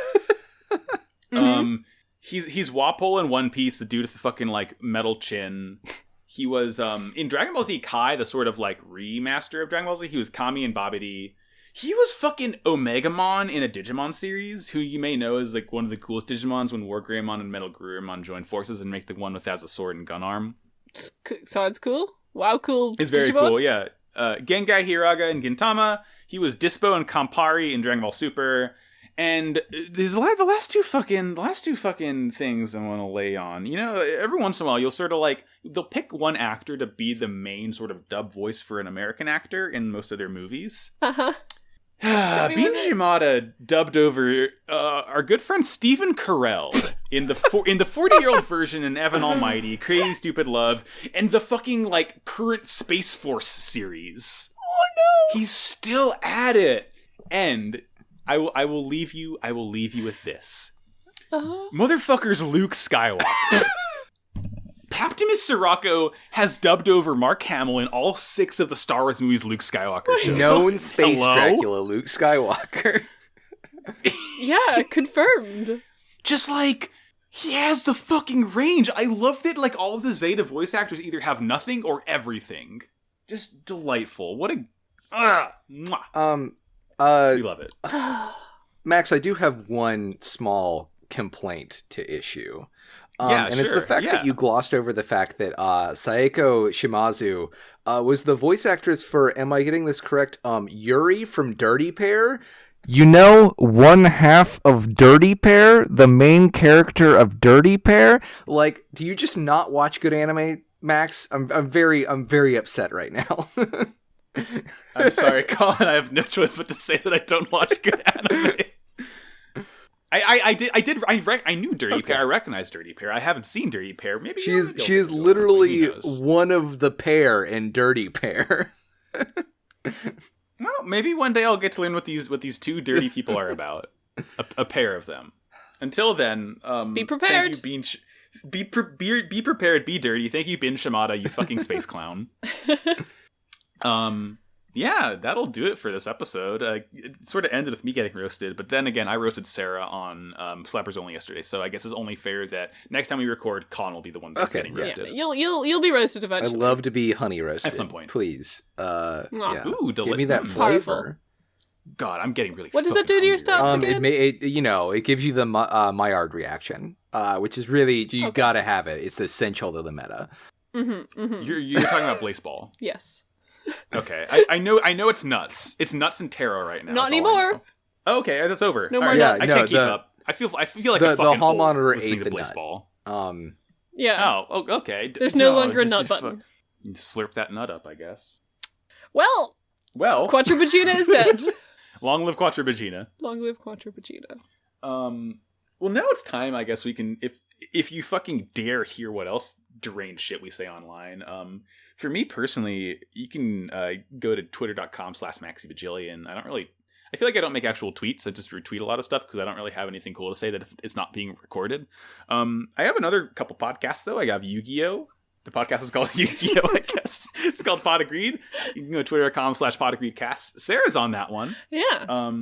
He's Wapol in One Piece, the dude with the fucking, like, metal chin. He was, in Dragon Ball Z Kai, the sort of, like, remaster of Dragon Ball Z, he was Kami and Babidi. He was fucking Omegamon in a Digimon series, who you may know as, like, one of the coolest Digimons when War Greymon and Metal Garurumon join forces and make the one with has a sword and gun arm. Sounds cool. Wow, cool. It's very Digimon? cool, yeah. Gengai Hiraga in Gintama. He was Dispo and Campari in Dragon Ball Super. And there's the last two fucking things I want to lay on. You know, every once in a while, you'll sort of like, they'll pick one actor to be the main sort of dub voice for an American actor in most of their movies. Uh-huh. Bean Shimada dubbed over our good friend Stephen Carell in the 40-year-old version in Evan Almighty, Crazy Stupid Love, and the fucking like current Space Force series. Oh no! He's still at it, and I will leave you with this. Uh-huh. Motherfucker's Luke Skywalker. Optimus Sirocco has dubbed over Mark Hamill in all 6 of the Star Wars movies Luke Skywalker shows. Known space Hello? Dracula Luke Skywalker. Yeah, confirmed. Just like, he has the fucking range. I love that like all of the Zeta voice actors either have nothing or everything. Just delightful. What a... mwah. We love it. Max, I do have one small complaint to issue. Yeah, and sure. it's the fact that you glossed over the fact that Saeko Shimazu was the voice actress for, am I getting this correct, Yuri from Dirty Pair? You know, one half of Dirty Pair, the main character of Dirty Pair? Like, do you just not watch good anime, Max? I'm very upset right now. I'm sorry, Colin. I have no choice but to say that I don't watch good anime. I knew Dirty Pair. I recognized Dirty Pair. I haven't seen Dirty Pair. Maybe she is literally one of the pair in Dirty Pair. Well, maybe one day I'll get to learn what these two dirty people are about. A pair of them. Until then, be prepared. Thank you, be prepared. Be dirty. Thank you, Bin Shimada. You fucking space clown. Yeah, that'll do it for this episode. It sort of ended with me getting roasted, but then again, I roasted Sarah on Slappers Only yesterday, so I guess it's only fair that next time we record, Colin will be the one that's getting roasted. Yeah, you'll be roasted eventually. I'd love to be honey roasted at some point, please. Yeah. Ooh, give me that flavor. God, I'm getting really. What does that do to your stats again? It gives you the Maillard reaction, which is really you gotta have it. It's essential to the meta. Mm-hmm, mm-hmm. You're talking about Blazeball. Yes. Okay, I know it's nuts. It's nuts and tarot right now. Not anymore. Okay, that's over. No more nuts. Yeah, I can't keep up. I feel like a fucking hall old monitor listening ate to the Blazeball. Yeah. Oh, okay. There's no longer a nut button. Slurp that nut up, I guess. Well, Quattro Vagina is dead. Long live Quattro Vagina. Long live Quattro Vagina. Well, now it's time. I guess we can, if you fucking dare hear what else deranged shit we say online. For me personally, you can go to twitter.com/maxibajillion. I feel like I don't make actual tweets. I just retweet a lot of stuff because I don't really have anything cool to say that if it's not being recorded. I have another couple podcasts, though. I have Yu-Gi-Oh! The podcast is called Yu-Gi-Oh! I guess. It's called Pod Agreed. You can go to twitter.com/podagreedcast. Sarah's on that one. Yeah.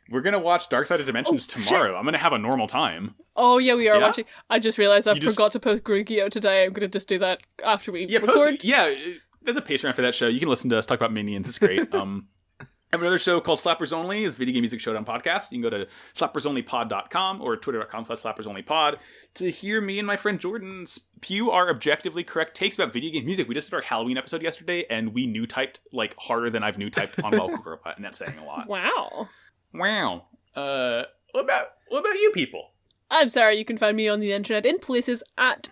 We're going to watch Dark Side of Dimensions tomorrow. Shit. I'm going to have a normal time. Oh, yeah, we are Yeah? watching. I just realized I forgot to post Yu-Gi-Oh! Today. I'm going to just do that after we record. There's a Patreon for that show. You can listen to us talk about minions. It's great. I have another show called Slappers Only. It's a video game music showdown podcast. You can go to slappersonlypod.com or twitter.com/slappersonlypod to hear me and my friend Jordan spew our objectively correct takes about video game music. We just did our Halloween episode yesterday, and we new typed like harder than I've new typed on Welcome Robot, and that's saying a lot. Wow. What about you people? I'm Sarah. You can find me on the internet in places at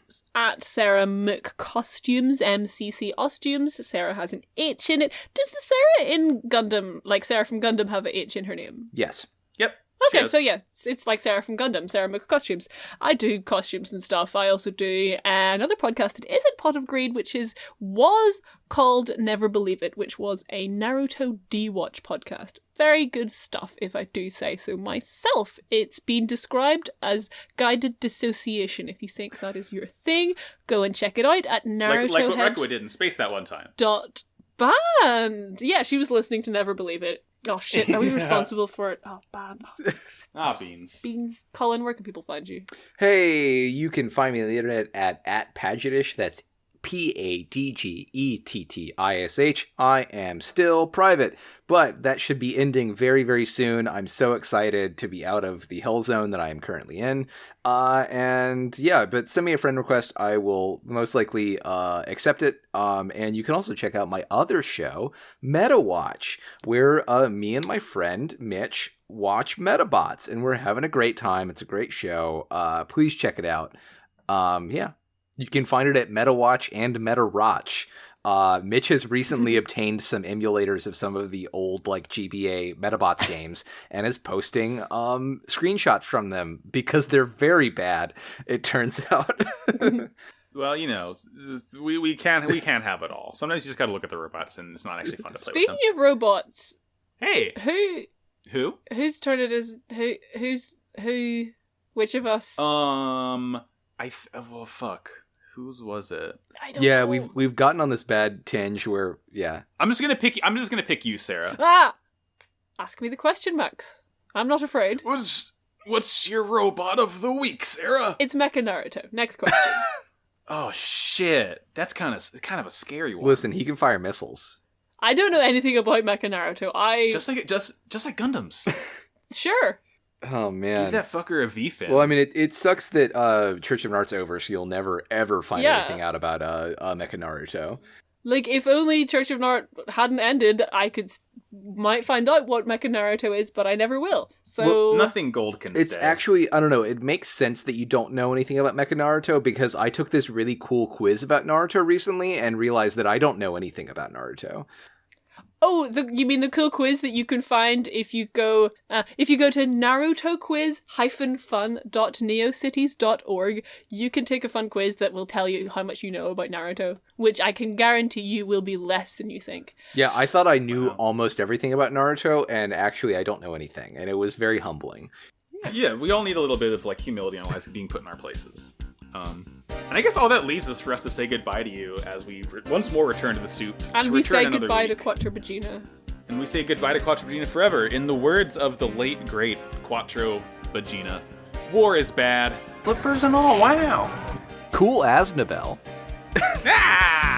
Sarah McCostumes, MCC Ostumes. Sarah has an H in it. Does the Sarah in Gundam, like Sarah from Gundam, have an H in her name? Yes. Yep. Okay, so yeah, it's like Sarah from Gundam, Sarah McCostumes. I do costumes and stuff. I also do another podcast that isn't Pot of Greed, which was called Never Believe It, which was a Naruto D-Watch podcast. Very good stuff, if I do say so myself. It's been described as guided dissociation. If you think that is your thing, go and check it out at Naruto Like what Rekua did in space that one time. .band. Yeah, she was listening to Never Believe It. Oh shit, are we responsible for it? Oh, band. Beans. Beans. Colin, where can people find you? Hey, you can find me on the internet at Padgettish. That's Padgettish. I am still private, but that should be ending very, very soon. I'm so excited to be out of the hell zone that I am currently in. And yeah, but send me a friend request. I will most likely accept it. And you can also check out my other show, Meta Watch, where me and my friend Mitch watch Metabots, and we're having a great time. It's a great show. Please check it out. Yeah. You can find it at MetaWatch and MetaRotch. Mitch has recently obtained some emulators of some of the old like GBA Metabots games and is posting screenshots from them because they're very bad, it turns out. Well, you know, we can't have it all. Sometimes you just got to look at the robots, and it's not actually fun to play with them. Speaking of robots, hey, who? Whose turn it is? Who? Which of us? Well, fuck. Whose was it? I don't know. we've gotten on this bad tinge where I'm just gonna pick you, Sarah. Ask me the question, Max. I'm not afraid. What's your robot of the week, Sarah? It's Mecha Naruto. Next question. Oh shit, that's kind of a scary one. Listen, he can fire missiles. I don't know anything about Mecha Naruto. just like Gundams. Sure. Oh man, Give that fucker a V-fin. Well, I mean, it sucks that Church of Nart's over, so you'll never ever find anything out about Mecha Naruto. Like, if only Church of Nart hadn't ended, I might find out what Mecha Naruto is, but I never will. So nothing gold can It's stay. actually, I don't know, it makes sense that you don't know anything about Mecha Naruto, because I took this really cool quiz about Naruto recently and realized that I don't know anything about Naruto. Oh, you mean the cool quiz that you can find if you go to narutoquiz-fun.neocities.org. You can take a fun quiz that will tell you how much you know about Naruto, which I can guarantee you will be less than you think. Yeah, I thought I knew almost everything about Naruto, and actually I don't know anything, and it was very humbling. Yeah, we all need a little bit of like humility on being put in our places. And I guess all that leaves is for us to say goodbye to you as we once more return to the soup. And we say goodbye to Quattro Bagina. And we say goodbye to Quattro Bagina forever. In the words of the late, great Quattro Bagina, war is bad. Flippers and all, wow. Cool as Nabel. Ah!